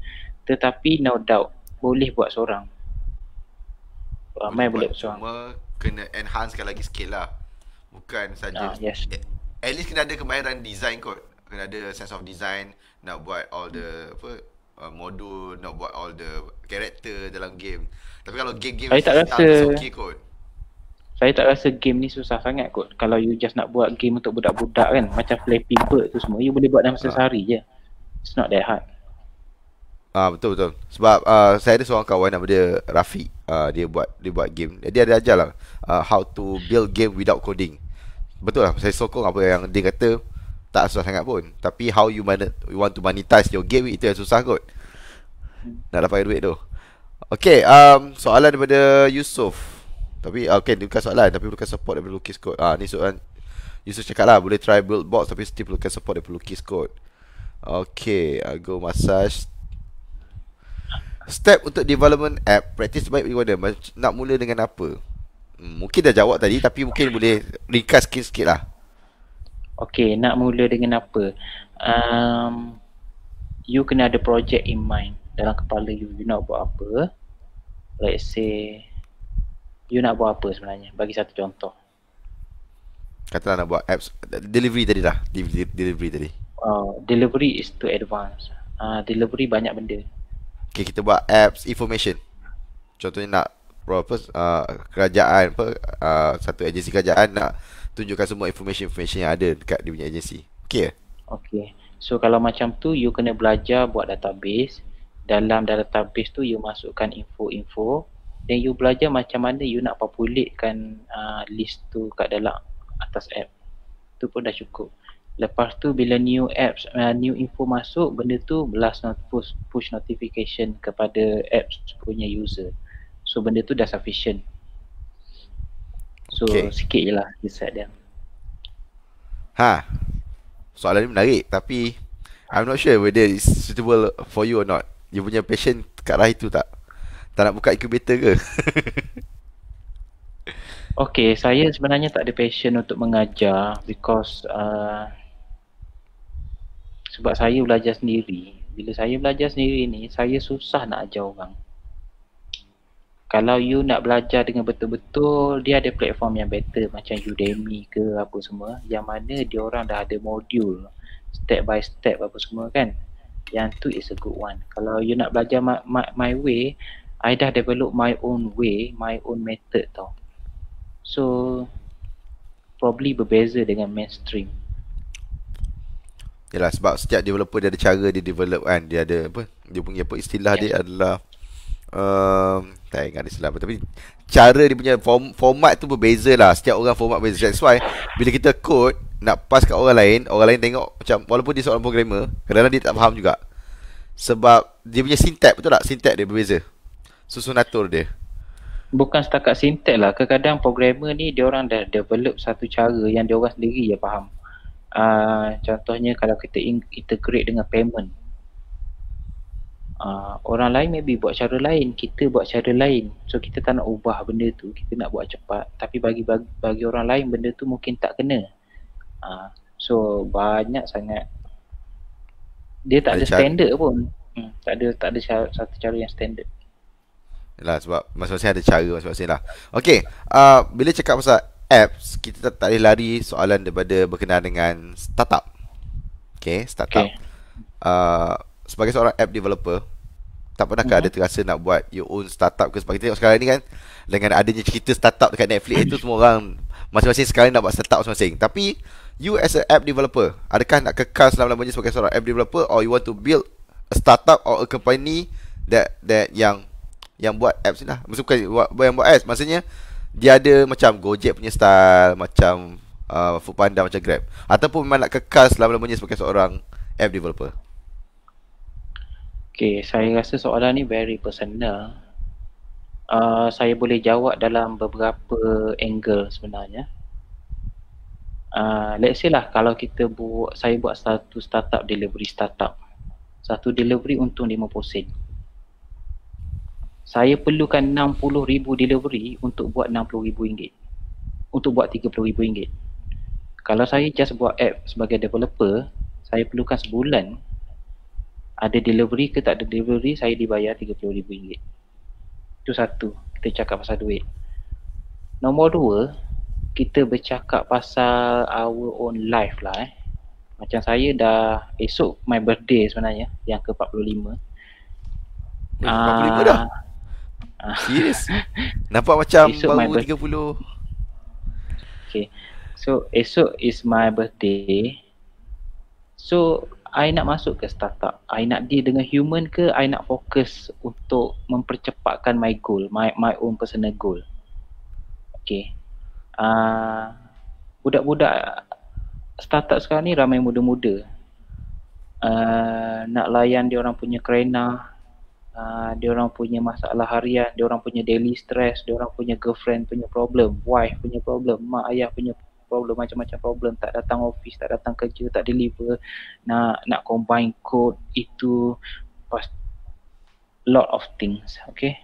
Tetapi no doubt boleh buat seorang. Ramai boleh buat seorang. Cuma kena enhancekan lagi skill lah. Bukan saja yes. At least kena ada kemahiran design kot. Kena ada sense of design, nak buat all the apa modul, nak buat all the character dalam game. Tapi kalau game-game Saya tak style rasa tu okay kot. saya tak rasa game ni susah sangat kot. Kalau you just nak buat game untuk budak-budak kan, macam Flappy Bird tu semua, you boleh buat dalam sehari je. It's not that hard. Betul betul. Sebab saya ada seorang kawan nama dia Rafiq. Dia buat game. Dia ada ajar lah how to build game without coding. Betul lah. Saya sokong apa yang dia kata. Tak susah sangat pun. Tapi how you want to monetize your game, itu yang susah kot. Nak dapat duit tu. Okay, soalan daripada Yusof. Tapi okay, dia bukan soalan, tapi perlukan support daripada Lukis Code. Ni soalan Yusof cakap lah, boleh try build box tapi still perlukan support daripada Lukis Code. Okay, I'll go massage. Step untuk development app, practice baik mana? Nak mula dengan apa? Mungkin dah jawab tadi, tapi mungkin boleh ringkas sikit-sikit lah. Okay, nak mula dengan apa? You kena ada project in mind dalam kepala you. You nak buat apa? Let's say you nak buat apa sebenarnya? Bagi satu contoh. Katalah nak buat apps delivery tadi lah. Delivery tadi. Delivery is too advanced. Delivery banyak benda. Okay, kita buat apps information. Contohnya nak kerajaan satu agensi kerajaan nak tunjukkan semua information yang ada dekat dia punya agensi. Okay. Okay. So kalau macam tu, you kena belajar buat database. Dalam database tu you masukkan info-info. Then you belajar macam mana you nak populatekan list tu kat dalam atas app. Tu pun dah cukup. Lepas tu bila new apps, new info masuk, benda tu blast push notification kepada apps punya user. So benda tu dah sufficient. So sikit je lah decide dia. Soalan ni menarik, tapi I'm not sure whether it's suitable for you or not. You punya passion kat arah itu tak? Tak nak buka incubator ke? Okay, saya sebenarnya tak ada passion untuk mengajar because sebab saya belajar sendiri. Bila saya belajar sendiri ni, saya susah nak ajar orang. Kalau you nak belajar dengan betul-betul, dia ada platform yang better macam Udemy ke apa semua, yang mana dia orang dah ada modul step by step apa semua kan. Yang tu is a good one. Kalau you nak belajar my way, I dah develop my own way, my own method tau. So probably berbeza dengan mainstream. Yalah, sebab setiap developer dia ada cara dia develop kan. Dia ada apa, dia punya apa istilah dia adalah tak ingat istilah apa, tapi cara dia punya format tu berbeza lah. Setiap orang format berbeza. That's why bila kita code nak pass kat orang lain tengok macam, walaupun dia seorang programmer, kadang-kadang dia tak faham juga. Sebab dia punya syntax, betul tak? Syntax dia berbeza, susun atur dia. Bukan setakat syntax lah. Kadang-kadang programmer ni dia orang dah develop satu cara yang dia orang sendiri je faham. Contohnya kalau kita integrate dengan payment, orang lain maybe buat cara lain, kita buat cara lain. So kita tak nak ubah benda tu, kita nak buat cepat. Tapi bagi orang lain benda tu mungkin tak kena. So banyak sangat. Dia tak ada standard pun. Tak ada satu cara yang standard. Yalah, sebab masing-masing ada cara masing-masing lah. Okay, bila cakap pasal apps, kita tak boleh lari soalan daripada berkenaan dengan startup. Okay, startup. Sebagai seorang app developer, tak pernahkah ada terasa nak buat your own startup ke? Sebab kita tengok sekarang ni kan, dengan adanya cerita startup dekat Netflix itu, semua orang masing-masing sekarang nak buat startup masing-masing. Tapi you as a app developer, adakah nak kekal selama-lamanya sebagai seorang app developer, or you want to build a startup or a company that yang buat apps ni lah? Maksudnya bukan yang buat apps, maksudnya dia ada macam Gojek punya style, macam Foodpanda, macam Grab, ataupun memang nak kekal selama-lamanya sebagai seorang app developer? Okay, saya rasa soalan ni very personal. Saya boleh jawab dalam beberapa angle sebenarnya. Let's say lah, kalau saya buat satu startup, delivery startup. Satu delivery untung 50 sen. Saya perlukan 60,000 delivery untuk buat RM60,000. Untuk buat RM30,000. Kalau saya just buat app sebagai developer, saya perlukan sebulan. Ada delivery ke tak ada delivery, saya dibayar RM30,000. Itu satu, kita cakap pasal duit. Nombor dua, kita bercakap pasal our own life lah Macam saya dah, esok my birthday sebenarnya, yang ke-45. 45 dah? Serius? Nampak macam esok baru 30. Okay, so esok is my birthday. So I nak masuk ke startup, I nak deal dengan human ke, I nak fokus untuk mempercepatkan my goal, my own personal goal. Okay, budak-budak startup sekarang ni ramai muda-muda. Nak layan dia orang punya kerena, dia orang punya masalah harian, dia orang punya daily stress, dia orang punya girlfriend punya problem, wife punya problem, mak ayah punya problem, macam-macam problem, tak datang office, tak datang kerja, tak deliver, nak combine code, itu lot of things. Okay,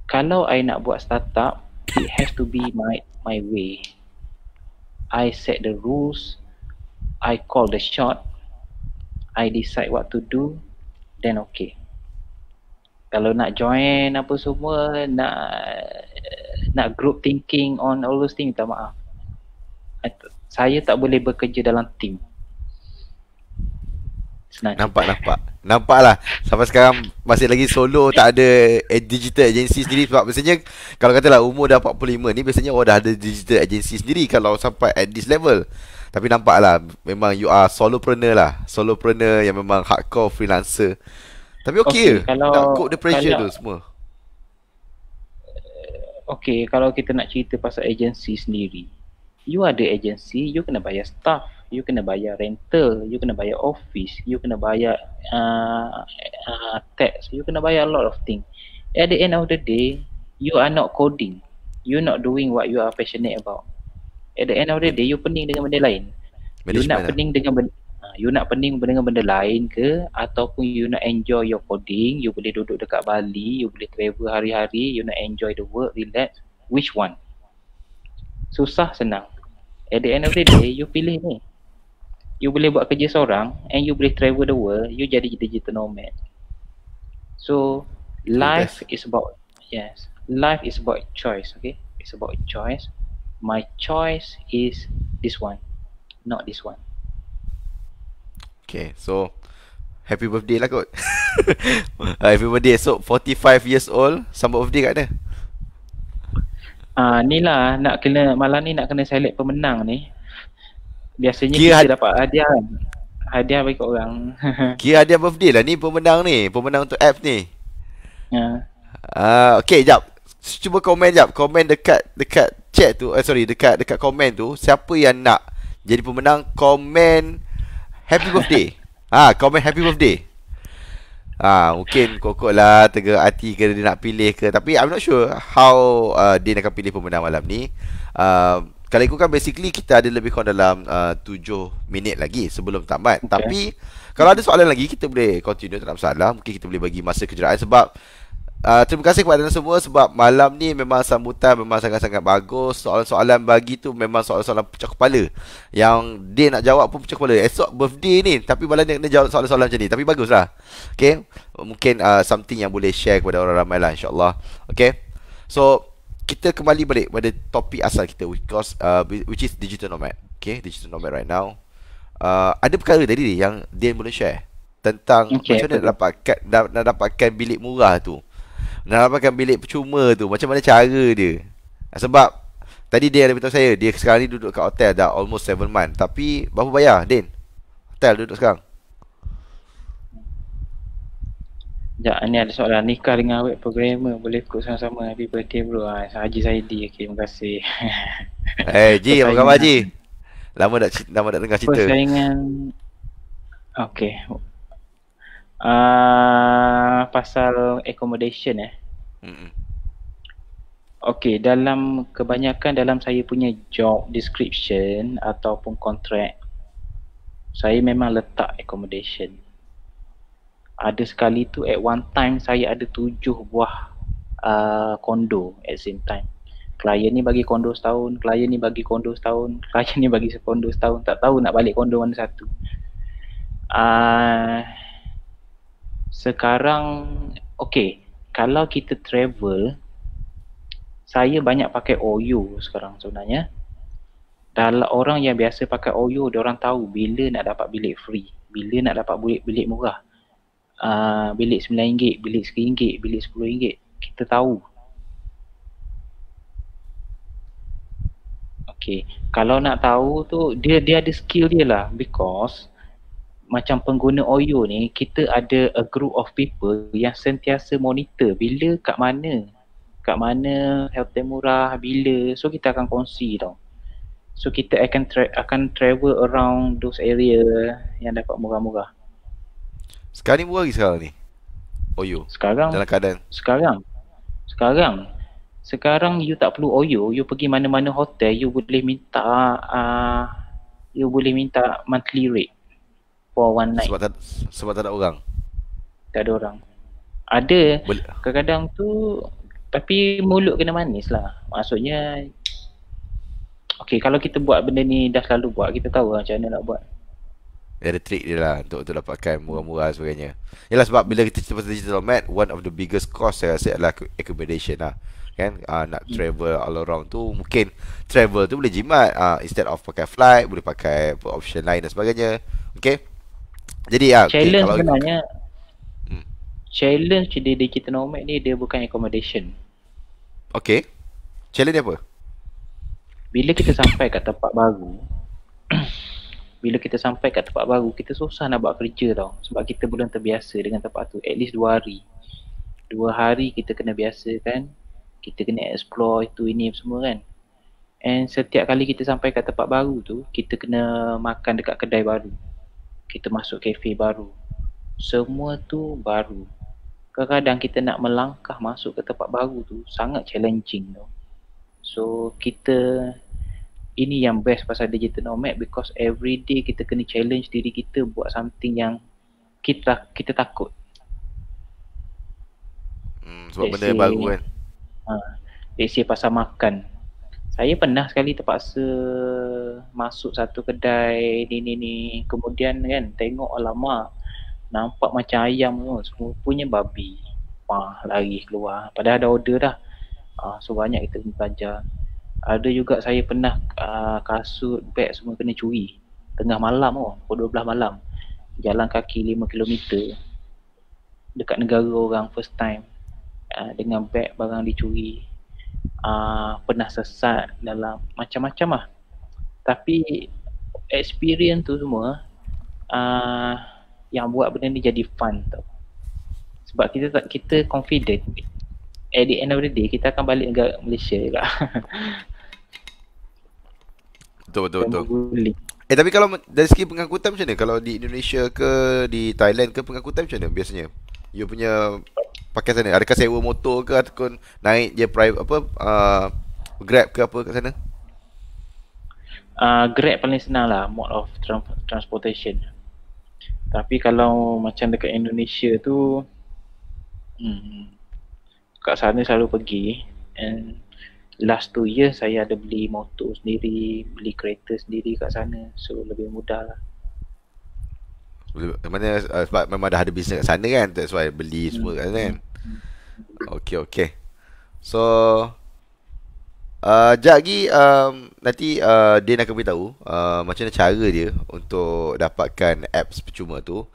kalau I nak buat startup, it has to be my way. I set the rules, I call the shot, I decide what to do, then okay. Kalau nak join apa semua, nak group thinking on all those things, minta maaf. Saya tak boleh bekerja dalam team. Senang. Nampaklah sampai sekarang masih lagi solo, tak ada digital agency sendiri. Sebab biasanya kalau katalah umur dah 45 ni, biasanya dah ada digital agency sendiri kalau sampai at this level. Tapi nampaklah memang you are solopreneur lah. Solopreneur yang memang hardcore freelancer. Tapi okay nak cope the pressure tu semua. Okay, kalau kita nak cerita pasal agency sendiri, you ada agency, you kena bayar staff, you kena bayar rental, you kena bayar office, you kena bayar tax, you kena bayar a lot of things. At the end of the day, you are not coding, you not doing what you are passionate about. At the end of the day, you pening dengan benda lain. You nak pening dengan benda lain ke, ataupun you nak enjoy your coding, you boleh duduk dekat Bali, you boleh travel hari-hari, you nak enjoy the work, relax, which one? Susah senang. At the end of the day, you pilih ni. You boleh buat kerja seorang and you boleh travel the world, you jadi digital nomad. So life is about choice. Okay, it's about choice. My choice is this one, not this one. Okay, so happy birthday lah kot. Happy birthday. So 45 years old, sambut birthday kat mana? Ni lah, malam ni nak kena select pemenang ni. Biasanya kita dapat hadiah kan. Hadiah bagi kat orang. Kira hadiah birthday lah ni pemenang untuk app ni. Okay, jap. Cuba komen jap. Komen dekat chat tu. Dekat komen tu. Siapa yang nak jadi pemenang, komen happy birthday. Komen happy birthday. Mungkin kokok lah tega hati ke dia nak pilih ke. Tapi I'm not sure how dia akan pilih pemenang malam ni. Kalau ikutkan basically kita ada lebih kurang dalam 7 minit lagi sebelum tamat. Tapi kalau ada soalan lagi kita boleh continue, tak ada masalah. Mungkin kita boleh bagi masa kejuraan sebab terima kasih kepada anda semua sebab malam ni memang sambutan memang sangat-sangat bagus. Soalan-soalan bagi tu memang soalan-soalan pecah kepala. Yang dia nak jawab pun pecah kepala. Esok birthday ni tapi malam dia kena jawab soalan-soalan macam ni. Tapi baguslah. Okay, mungkin something yang boleh share kepada orang ramai lah, insyaAllah. Okay, so kita kembali balik pada topik asal kita, which is digital nomad. Okay, digital nomad right now. Ada perkara tadi yang dia boleh share tentang macam mana nak dapatkan bilik murah tu, nak dapatkan bilik percuma tu, macam mana cara dia. Sebab tadi dia ada beritahu saya, dia sekarang ni duduk kat hotel dah almost 7 months. Tapi berapa bayar, Din? Hotel duduk sekarang? Sekejap, ni ada soalan. Nikah dengan web programmer boleh ikut sama-sama. Happy birthday bro. Haji Saidi. Okay, terima kasih. Ji, apa khabar Ji? Lama tak dengar cerita. Persaingan. Okay. Pasal accommodation Okay, dalam kebanyakan dalam saya punya job description ataupun contract, saya memang letak accommodation. Ada sekali tu at one time saya ada 7 buah kondo at same time. Klien ni bagi kondo setahun, klien ni bagi kondo setahun, klien ni bagi kondo setahun. Tak tahu nak balik kondo mana satu. Sekarang okay, kalau kita travel, Saya banyak pakai OYO sekarang sebenarnya. Dalam orang yang biasa pakai OYO, dia orang tahu bila nak dapat bilik free, bila nak dapat bilik murah. Bilik RM9, bilik RM1, bilik RM10. Kita tahu. Okay. Kalau nak tahu tu, dia ada skill dia lah. Because macam pengguna OYO ni, kita ada a group of people yang sentiasa monitor bila kat mana health murah, bila. So kita akan kongsi tau. So kita akan travel around those area yang dapat murah-murah. Sekarang ni murah lagi sekarang ni Oyo Sekarang dalam keadaan Sekarang you tak perlu OYO, you pergi mana-mana hotel, you boleh minta monthly rate for one night. Sebab tak ada orang. Tak ada orang. Ada kadang-kadang tu, tapi mulut kena manis lah. Maksudnya okay, kalau kita buat benda ni dah selalu buat, kita tahu macam mana nak buat. Dia ada trik dia lah untuk dapatkan murah-murah sebagainya. Yalah, sebab bila kita cerita pasal digital nomad, one of the biggest cost saya rasa adalah accommodation lah. Kan, nak travel all around tu, mungkin travel tu boleh jimat, instead of pakai flight, boleh pakai option lain dan sebagainya. Okay. Jadi challenge okay, sebenarnya challenge di digital nomad ni dia bukan accommodation. Okay. Challenge dia apa? Bila kita sampai kat tempat baru kita susah nak buat kerja tau. Sebab kita belum terbiasa dengan tempat tu. At least 2 hari 2 hari kita kena biasa kan. Kita kena explore itu ini semua kan. And setiap kali kita sampai kat tempat baru tu, kita kena makan dekat kedai baru, kita masuk kafe baru, semua tu baru. Kadang-kadang kita nak melangkah masuk ke tempat baru tu sangat challenging tau. So kita, ini yang best pasal digital nomad, because every day kita kena challenge diri kita buat something yang kita takut. Sebab benda baru kan. Let's say pasal makan. Saya pernah sekali terpaksa masuk satu kedai ni, kemudian kan tengok, alamak, nampak macam ayam tu, semua punya babi. Lari keluar, padahal ada order dah. So banyak kita kena belajar. Ada juga saya pernah kasut, beg semua kena curi tengah malam pukul 12 malam. Jalan kaki 5km dekat negara orang, first time. Dengan beg barang dicuri. Pernah sesat dalam macam-macam lah. Tapi experience tu semua yang buat benda ni jadi fun tau. Sebab kita confident at the end of the day kita akan balik negara Malaysia juga. Betul. Tapi kalau dari segi pengangkutan macam mana? Kalau di Indonesia ke di Thailand ke, pengangkutan macam mana biasanya? You punya pakai sana, adakah sewa motor ke ataupun naik je private Grab ke apa kat sana? Grab paling senang lah, mode of transportation. Tapi kalau macam dekat Indonesia tu, kat sana selalu pergi. And last 2 years saya ada beli motor sendiri, beli kereta sendiri kat sana. So lebih mudah lah. Mana sebab memang dah ada bisnes kat sana kan, that's why beli semua kat sana kan. Okay. So sekejap lagi nanti Din akan beritahu macam mana cara dia untuk dapatkan apps percuma tu.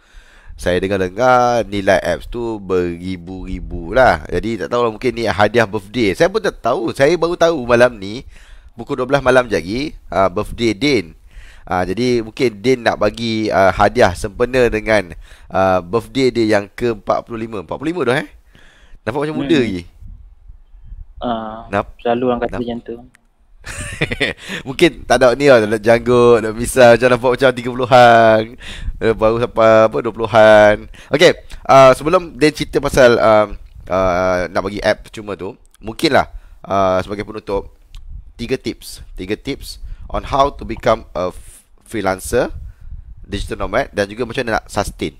Saya dengar-dengar nilai apps tu beribu-ribu lah. Jadi tak tahu lah, mungkin ni hadiah birthday. Saya pun tak tahu. Saya baru tahu malam ni pukul 12 malam je lagi birthday Din. Jadi mungkin Din nak bagi hadiah sempena dengan birthday dia yang ke-45. 45 dah nampak macam muda lagi. Selalu orang kata macam tu. Mungkin tak ada ni lah, nak janggut, nak misal macam nampak macam 30-an, baru sampai 20-an. Okay, sebelum Din cerita pasal nak bagi app percuma tu, mungkinlah sebagai penutup 3 tips on how to become a freelancer, digital nomad, dan juga macam mana nak sustain.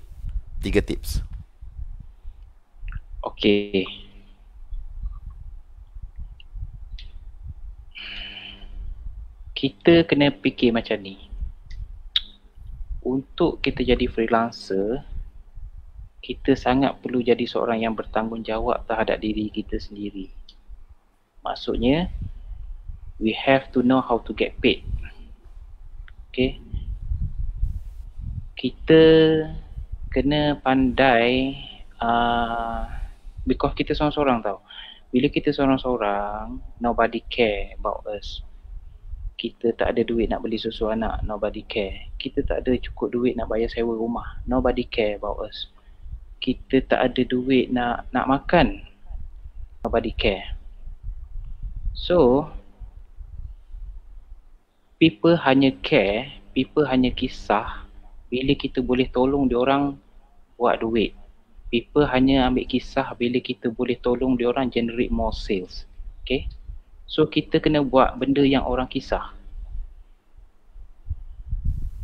3 tips. Okay. Kita kena fikir macam ni. Untuk kita jadi freelancer, kita sangat perlu jadi seorang yang bertanggungjawab terhadap diri kita sendiri. Maksudnya, we have to know how to get paid. Okay, kita kena pandai because kita seorang-seorang tau. Bila kita seorang-seorang, nobody care about us. Kita tak ada duit nak beli susu anak, nobody care. Kita tak ada cukup duit nak bayar sewa rumah, nobody care about us. Kita tak ada duit nak makan, nobody care. So, people hanya care, people hanya kisah bila kita boleh tolong diorang buat duit. People hanya ambil kisah bila kita boleh tolong diorang generate more sales. Okay? So kita kena buat benda yang orang kisah.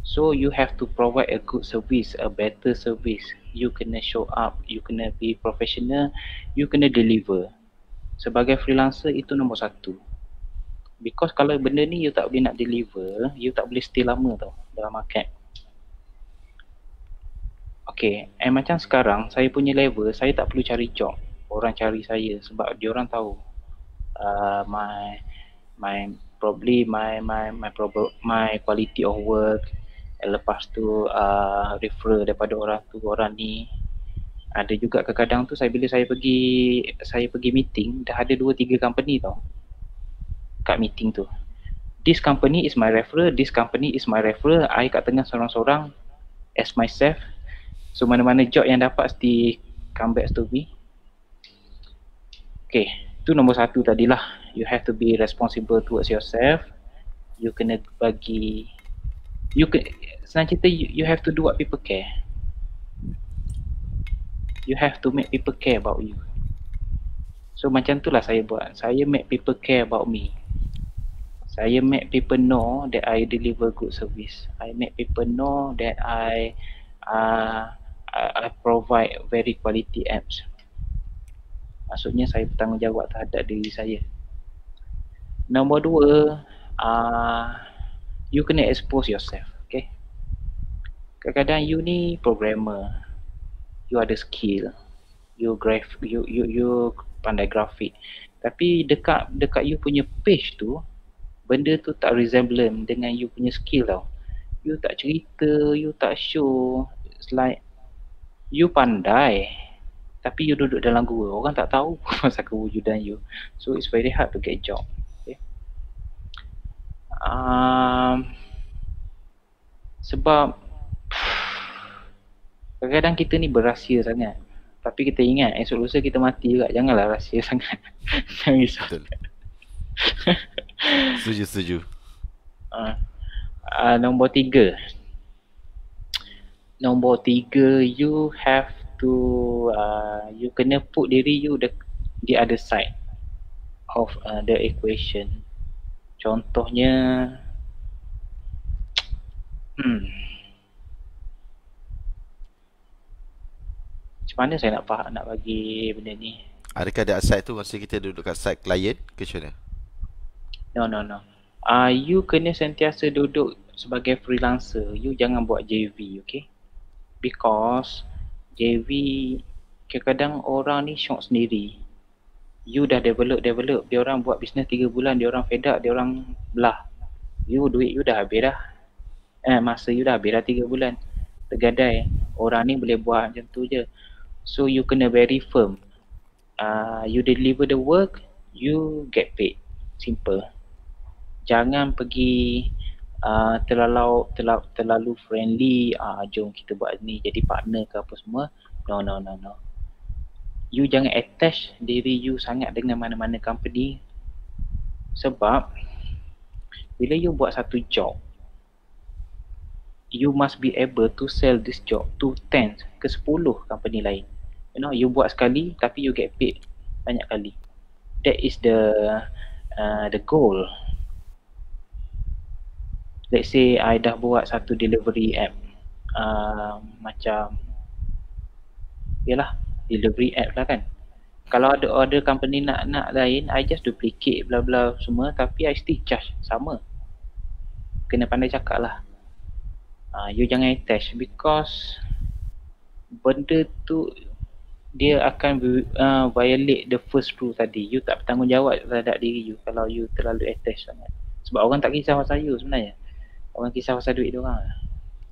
So you have to provide a good service, a better service. You kena show up, you kena be professional, you kena deliver. Sebagai freelancer itu nombor satu. Because kalau benda ni you tak boleh nak deliver, you tak boleh stay lama tau dalam market. Okay, macam sekarang saya punya level, saya tak perlu cari job. Orang cari saya sebab dia orang tahu my quality of work. Lepas tu refer daripada orang tu, orang ni. Ada juga kadang-kadang tu bila saya pergi meeting, dah ada 2-3 company tau kat meeting tu. This company is my referral, this company is my referral. I kat tengah seorang-seorang as myself. So mana-mana job yang dapat mesti come back to me. Okay, tu nombor satu tadilah. You have to be responsible towards yourself. You kena bagi, senang cerita, you have to do what people care. You have to make people care about you. So macam tu lah saya buat. Saya make people care about me. Saya make people know that I deliver good service. I make people know that I provide very quality apps. Maksudnya saya bertanggungjawab terhadap diri saya. Nombor dua, you kena expose yourself. Okay? Kadang-kadang you ni programmer, you ada skill, you pandai grafik, tapi dekat you punya page tu, benda tu tak resemblance dengan you punya skill tau. You tak cerita, you tak show. It's like you pandai, tapi you duduk dalam gua, orang tak tahu pasal kewujudan you. So it's very hard to get job. Okay? Sebab kadang-kadang kita ni berahsia sangat, tapi kita ingat esok lusa kita mati juga. Janganlah rahsia sangat. Jangan risau. Setuju. Nombor tiga, you have to you kena put diri you the other side of the equation. Contohnya macam mana saya nak bagi benda ni? Adakah ada side tu masa kita duduk kat side client ke macam mana? No. You kena sentiasa duduk sebagai freelancer. You jangan buat JV, okay? Because JV kadang-kadang orang ni syok sendiri. You dah develop, dia orang buat bisnes 3 bulan, dia orang fed up, dia orang belah. Duit you dah habis dah. Masa you dah habis dah 3 bulan. Tergadai. Orang ni boleh buat macam tu je. So you kena very firm. You deliver the work, you get paid. Simple. Jangan pergi terlalu friendly, jom kita buat ni jadi partner ke apa semua. No. You jangan attach diri you sangat dengan mana-mana company. Sebab bila you buat satu job, you must be able to sell this job to 10 ke 10 company lain. You buat sekali tapi you get paid banyak kali. That is the goal. Let's say I dah buat satu delivery app, macam yalah, delivery app lah kan. Kalau ada order company nak lain, I just duplicate bla bla semua, tapi I still charge sama. Kena pandai cakap lah. You jangan attach, because benda tu dia akan violate the first rule tadi. You tak bertanggungjawab terhadap diri you kalau you terlalu attached sangat. Sebab orang tak kisah pasal you sebenarnya. Orang kisah pasal duit dia orang lah.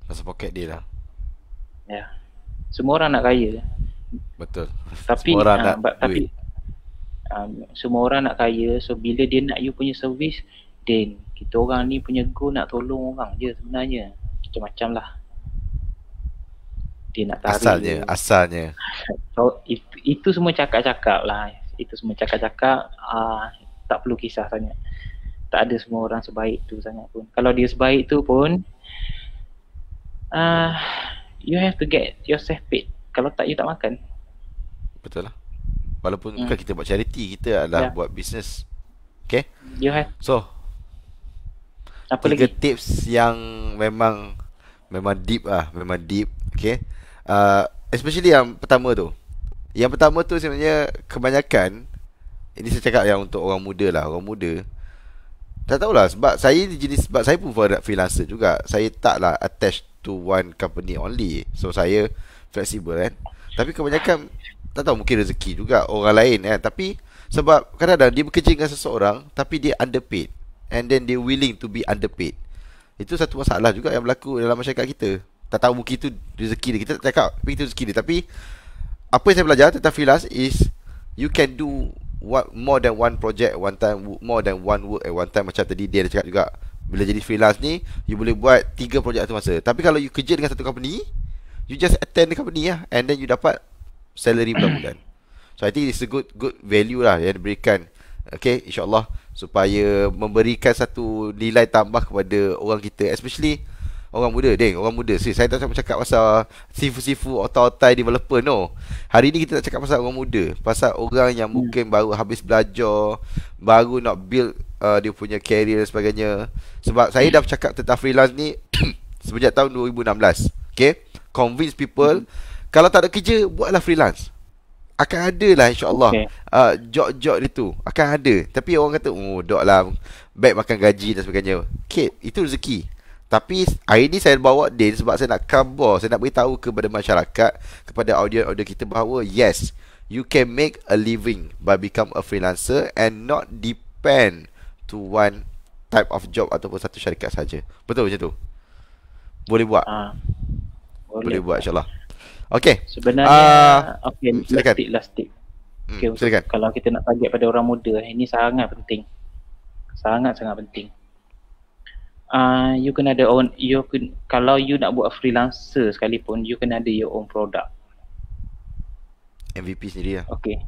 Pasal poket dia lah. Ya. Semua orang nak kaya. Betul. Tapi Semua orang nak tapi duit. semua orang nak kaya. So bila dia nak you punya service, then kita orang ni punya goal nak tolong orang je sebenarnya. Macam-macam lah. Dia nak tarik Asalnya. So itu semua cakap-cakap lah. Itu semua cakap-cakap, tak perlu kisah sangat. Tak ada semua orang sebaik tu sangat pun. Kalau dia sebaik tu pun, you have to get yourself paid. Kalau tak, you tak makan. Betul lah. Walaupun bukan kita buat charity, kita adalah buat business. Okay. You have. So, apa 3 lagi? tips yang memang deep lah. Memang deep. Okay. Especially yang pertama tu. Yang pertama tu sebenarnya kebanyakan, ini saya cakap yang untuk orang muda lah. Orang muda tak tahulah, sebab saya pun freelancer juga. Saya taklah attached to one company only. So saya flexible kan. Tapi kebanyakan tak tahu, mungkin rezeki juga orang lain kan. Tapi sebab kadang-kadang dia bekerja dengan seseorang tapi dia underpaid, and then they willing to be underpaid. Itu satu masalah juga yang berlaku dalam masyarakat kita. Tak tahu, mungkin itu rezeki dia. Kita tak cakap itu rezeki dia. Tapi apa yang saya belajar tentang freelance is you can do more than one project at one time, more than one work at one time. Macam tadi dia ada cakap juga, bila jadi freelance ni you boleh buat 3 projek satu masa. Tapi kalau you kerja dengan satu company, you just attend the company lah, and then you dapat salary bulan-bulan. So I think it's a good value lah yang diberikan. Okay, insyaAllah, supaya memberikan satu nilai tambah kepada orang kita, especially orang muda. Orang muda. Saya tak cakap pasal sifu-sifu otai-otai developer, no. Hari ni kita tak cakap pasal orang muda, pasal orang yang mungkin baru habis belajar, baru nak build dia punya career dan sebagainya. Sebab saya dah cakap tentang freelance ni sejak tahun 2016. Okay, convince people, kalau tak ada kerja, buatlah freelance. Akan ada lah, insyaAllah. Job-job dia tu akan ada. Tapi orang kata, oh dok lah, baik makan gaji dan sebagainya. Okay, itu rezeki. Tapi hari ni saya bawa Din sebab saya nak khabar, saya nak beritahu kepada masyarakat, kepada audience kita bahawa yes, you can make a living by become a freelancer and not depend to one type of job ataupun satu syarikat saja. Betul macam tu? Boleh buat? Boleh buat, insyaAllah. Okay. Sebenarnya silakan. last tip. Okay, silakan. Kalau kita nak target pada orang muda, ini sangat penting. Sangat-sangat penting. You kena ada kalau you nak buat freelancer sekalipun, you kena ada your own product. MVP sendiri lah. Okay.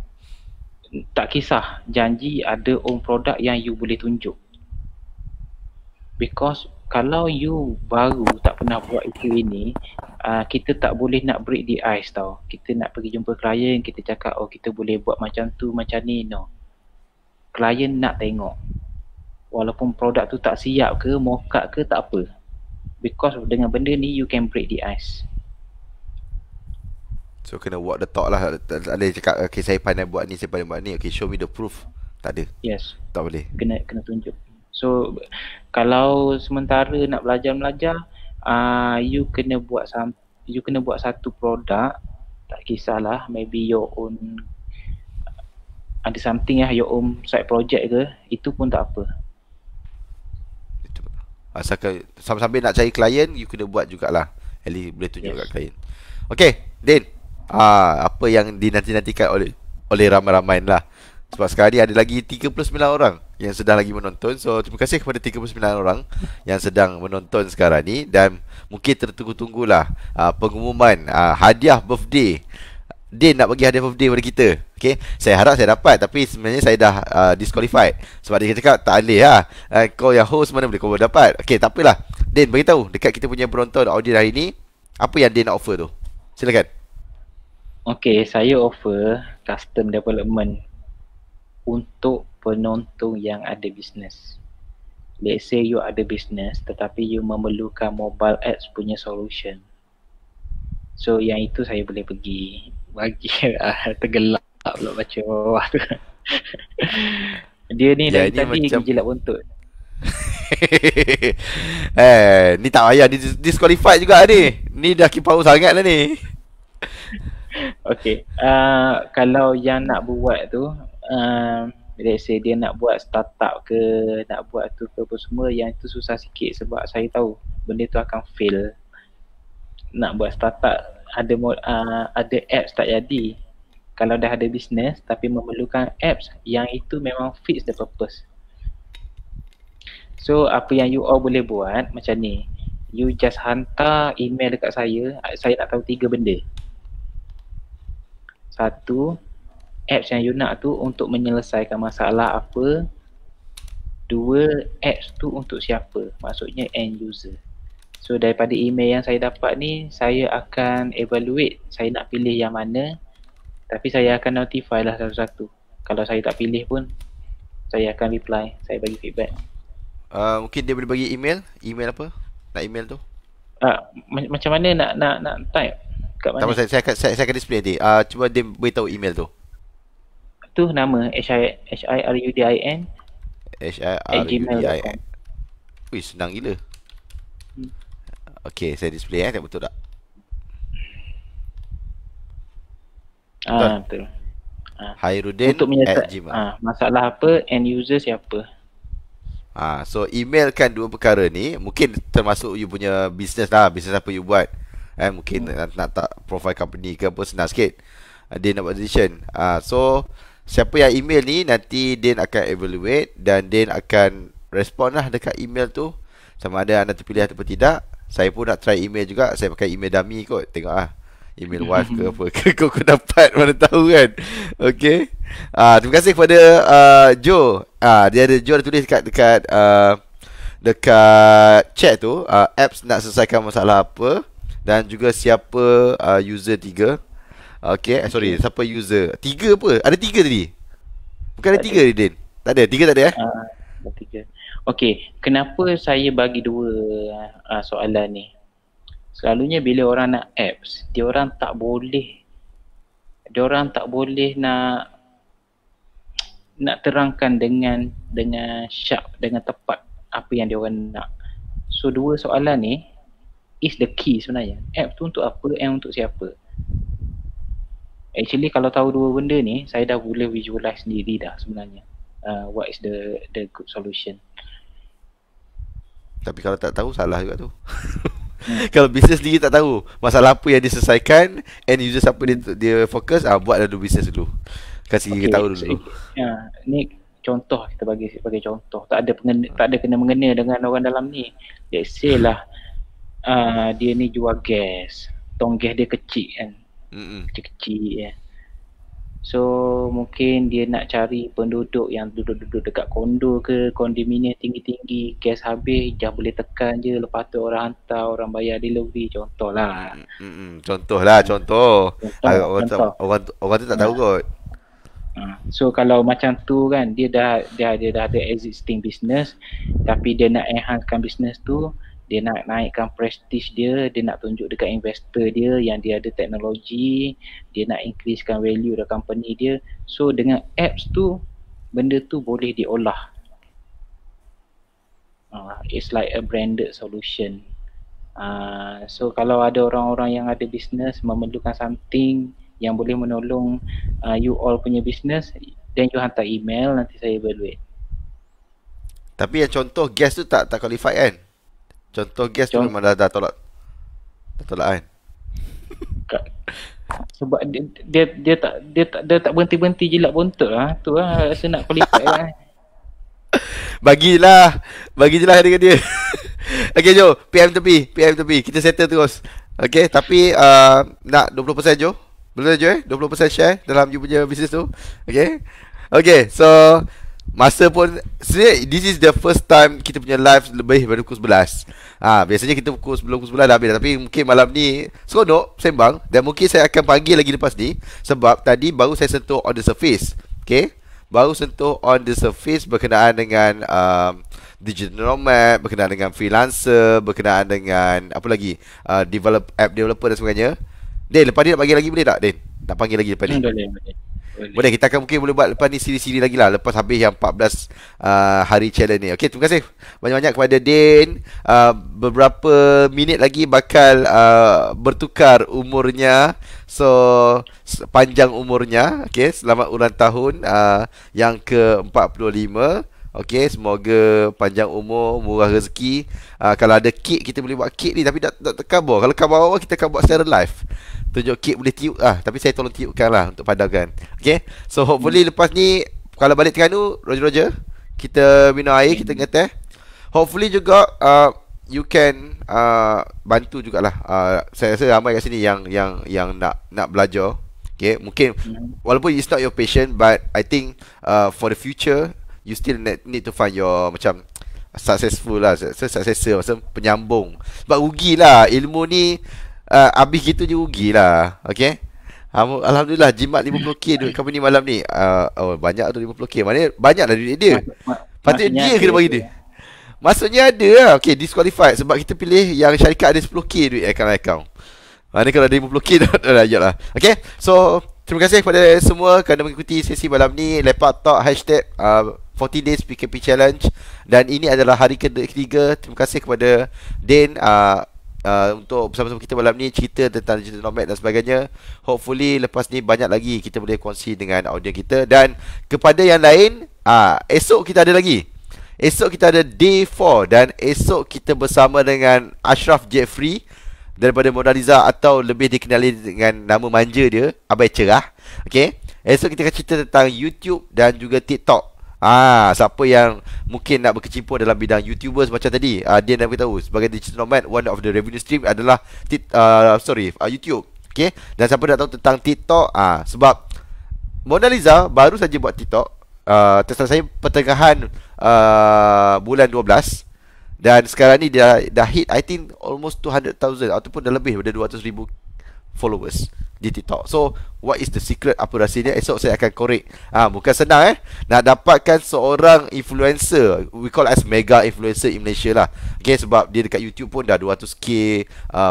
Tak kisah, janji ada own product yang you boleh tunjuk. Because kalau you baru tak pernah buat itu ini, kita tak boleh nak break the ice tau. Kita nak pergi jumpa klien, kita cakap, oh kita boleh buat macam tu, macam ni, no. Klien nak tengok. Walaupun produk tu tak siap ke, mock-up ke, tak apa. Because dengan benda ni, you can break the ice. So kena walk the talk lah. Ada cakap, okay saya pandai buat ni, saya pandai buat ni, okay show me the proof. Tak ada. Yes. Tak boleh. Kena tunjuk. So kalau sementara nak belajar, you kena buat satu produk. Tak kisahlah, maybe your own, ada something your own side project ke, itu pun tak apa. Asalkan sambil nak cari klien, you kena buat jugalah. At least boleh tunjuk kat klien. Okay, Din. Apa yang dinanti-nantikan oleh ramai-ramai lah. Sebab sekarang ni ada lagi 39 orang yang sedang lagi menonton. So terima kasih kepada 39 orang yang sedang menonton sekarang ni. Dan mungkin tertunggu-tunggulah pengumuman hadiah birthday. Din nak bagi hadiah birthday pada kita. Okay, saya harap saya dapat, tapi sebenarnya saya dah disqualified. Sebab dia cakap tak boleh lah, kau yang host mana boleh kau dapat. Okay, tak apalah. Din, beritahu dekat kita punya penonton audience hari ni, apa yang Din nak offer tu. Silakan. Okay, saya offer custom development untuk penonton yang ada bisnes. Let's say you ada bisnes tetapi you memerlukan mobile apps punya solution. So yang itu saya boleh pergi bagi tergelak pula baca bawah tu. Dia ni dari tadi macam jilat buntut. Ni tak payah, ni disqualified juga ni. Ni dah kipau sangat lah ni. Okay. Kalau yang nak buat tu, let's say dia nak buat startup ke, nak buat tu ke apa semua, yang itu susah sikit sebab saya tahu benda tu akan fail. Nak buat startup ada apps tak jadi. Kalau dah ada business tapi memerlukan apps yang itu memang fits the purpose. So apa yang you all boleh buat macam ni. You just hantar email dekat saya nak tahu 3 benda. Satu, apps yang you nak tu untuk menyelesaikan masalah apa. Dua, apps tu untuk siapa? Maksudnya end user. So daripada email yang saya dapat ni, saya akan evaluate saya nak pilih yang mana. Tapi saya akan notify lah satu-satu. Kalau saya tak pilih pun, saya akan reply, saya bagi feedback. Mungkin dia boleh bagi email. Email apa? Nak email tu? Macam mana nak type? Kat Tak mana? apa, saya akan display nanti. Cuba dia beritahu email tu. Tu nama HIRUDIN HIRUDIN. @gmail.com. Wih, senang gila. Okay, saya display tak betul tak? Betul. Hairudin Untuk at gmail. masalah apa, end user siapa. So emailkan dua perkara ni. Mungkin termasuk you punya business lah. Business apa you buat. Mungkin nak tak profile company ke apa, senang sikit. Dia nak buat decision. So siapa yang email ni, nanti Din akan evaluate dan Din akan respon lah dekat email tu, sama ada anda terpilih atau tidak. Saya pun nak try email juga. Saya pakai email dummy kot. Tengok lah email wife ke apa ke kau dapat, mana tahu kan. Okay. Terima kasih kepada Joe. Dia ada Joe ada tulis dekat chat tu, apps nak selesaikan masalah apa, dan juga siapa user 3. Okay, sorry, siapa user 3 apa? Ada 3 tadi? Bukan ada 3 Din? Tak ada, 3 tak ada Ada 3. Okay, kenapa saya bagi 2 soalan ni? Selalunya bila orang nak apps, dia orang tak boleh nak terangkan dengan sharp, dengan tepat apa yang dia orang nak. So 2 soalan ni is the key sebenarnya. App tu untuk apa, and untuk siapa. Actually kalau tahu 2 benda ni, saya dah boleh visualize sendiri dah sebenarnya. What is the good solution. Tapi kalau tak tahu, salah juga tu. Kalau bisnes sendiri tak tahu masalah apa yang diselesaikan, end user siapa dia fokus, buatlah dulu bisnes dulu. Kasih kita tahu dulu. Ni contoh, kita bagi sebagai contoh. Tak ada kena mengena dengan orang dalam ni. Let's say lah dia ni jual gas. Tong gas dia kecil kan. Kecil-kecil ya. So mungkin dia nak cari penduduk yang duduk dekat kondo ke kondominium tinggi-tinggi, gas habis dah boleh tekan je, lepas tu orang hantar, orang bayar delivery, contoh lah. Contoh. Orang tu tak tahu kot. So kalau macam tu kan, dia dah ada existing business, tapi dia nak enhancekan business tu, dia nak naikkan prestige dia nak tunjuk dekat investor dia yang dia ada teknologi, dia nak increasekan value dekat company dia. So dengan apps tu, benda tu boleh diolah. It's like a branded solution. So kalau ada orang-orang yang ada business memerlukan something yang boleh menolong you all punya business, then you hantar email, nanti saya evaluate. Tapi yang contoh gas tu tak qualified kan? Contoh gas tu memang dah tolak kan? Sebab dia tak berhenti jilat bontot lah. Tu lah rasa nak qualify lah. Bagilah dengan dia. Okay Jo, PM tepi. Kita settle terus. Okay, tapi nak 20% Jo? Boleh Jo 20% share dalam you punya bisnes tu. Okay, so masa pun sebenarnya this is the first time kita punya live lebih daripada pukul 11. Biasanya kita sebelum pukul 11 dah habis dah. Tapi mungkin malam ni seronok sembang, dan mungkin saya akan panggil lagi lepas ni, sebab tadi baru saya sentuh on the surface. Okay, baru sentuh on the surface berkenaan dengan digital nomad, berkenaan dengan freelancer, berkenaan dengan apa lagi, app developer dan sebagainya. Din, lepas ni nak panggil lagi boleh tak Din? Nak panggil lagi lepas ni? Boleh. Boleh, kita akan mungkin boleh buat lepas ni siri-siri lagi lah, lepas habis yang 14 hari challenge ni. Okey, terima kasih banyak-banyak kepada Din. Beberapa minit lagi bakal bertukar umurnya. So panjang umurnya. Okey, selamat ulang tahun yang ke-45. Okey, semoga panjang umur, murah rezeki. Kalau ada kek, kita boleh buat kek ni, tapi tak kabar. Kalau kabar kita akan buat secara live. Tunjuk kek boleh tiup tapi saya tolong tiupkan lah untuk padamkan. Okay, so hopefully lepas ni kalau balik Terengganu, Roger kita minum air, kita ngeteh. Hopefully juga you can bantu jugalah. Saya rasa ramai kat sini yang nak belajar. Okay, mungkin walaupun it's not your passion, but I think for the future you still need to find your macam successful lah, successor, macam penyambung. Sebab rugilah ilmu ni. Habis gitu je rugi lah. Okay, Alhamdulillah jimat 50k duit company malam ni. Banyak tu 50k. Maknanya banyak lah duit dia. Patutnya dia kena bagi dia. Maksudnya ada lah. Okay, disqualified sebab kita pilih yang syarikat ada 10k duit account. Maknanya kalau ada 50k dah layak lah. Okay, so terima kasih kepada semua kerana mengikuti sesi malam ni. Lepak Talk hashtag 40 days PKP challenge. Dan ini adalah hari ketiga. Terima kasih kepada Din untuk bersama-sama kita malam ni, cerita tentang digital nomad dan sebagainya. Hopefully lepas ni banyak lagi kita boleh kongsi dengan audiens kita. Dan kepada yang lain, esok kita ada lagi. Esok kita ada day 4. Dan esok kita bersama dengan Ashraf Jeffrey daripada Mona Lisa, atau lebih dikenali dengan nama manja dia, Abai Cerah. Okay, esok kita akan cerita tentang YouTube dan juga TikTok. Siapa yang mungkin nak berkecimpung dalam bidang YouTubers macam tadi, dia nak beritahu sebagai digital nomad, one of the revenue stream adalah YouTube. Okay, dan siapa nak tahu tentang TikTok, sebab Mona Lisa baru saja buat TikTok, terserah saya pertengahan bulan 12. Dan sekarang ni dia dah hit I think almost 200,000 ataupun dah lebih daripada 200,000 followers di TikTok. So what is the secret, apa rahsianya? Esok saya akan korek. Bukan senang nak dapatkan seorang influencer, we call as mega influencer in Malaysia lah. Okay, sebab dia dekat YouTube pun dah 200k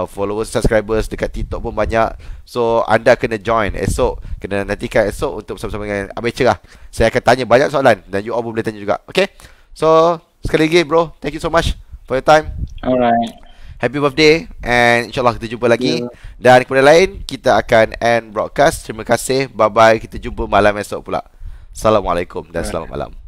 followers, subscribers. Dekat TikTok pun banyak. So anda kena join esok, kena nantikan esok untuk bersama-sama dengan Abai Cerah. Saya akan tanya banyak soalan dan you all boleh tanya juga. Okay, so sekali lagi bro, thank you so much for your time. Alright. Happy birthday, and insyaAllah kita jumpa lagi. Dan kepada lain, kita akan end broadcast. Terima kasih, bye bye. Kita jumpa malam esok pula. Assalamualaikum dan selamat malam.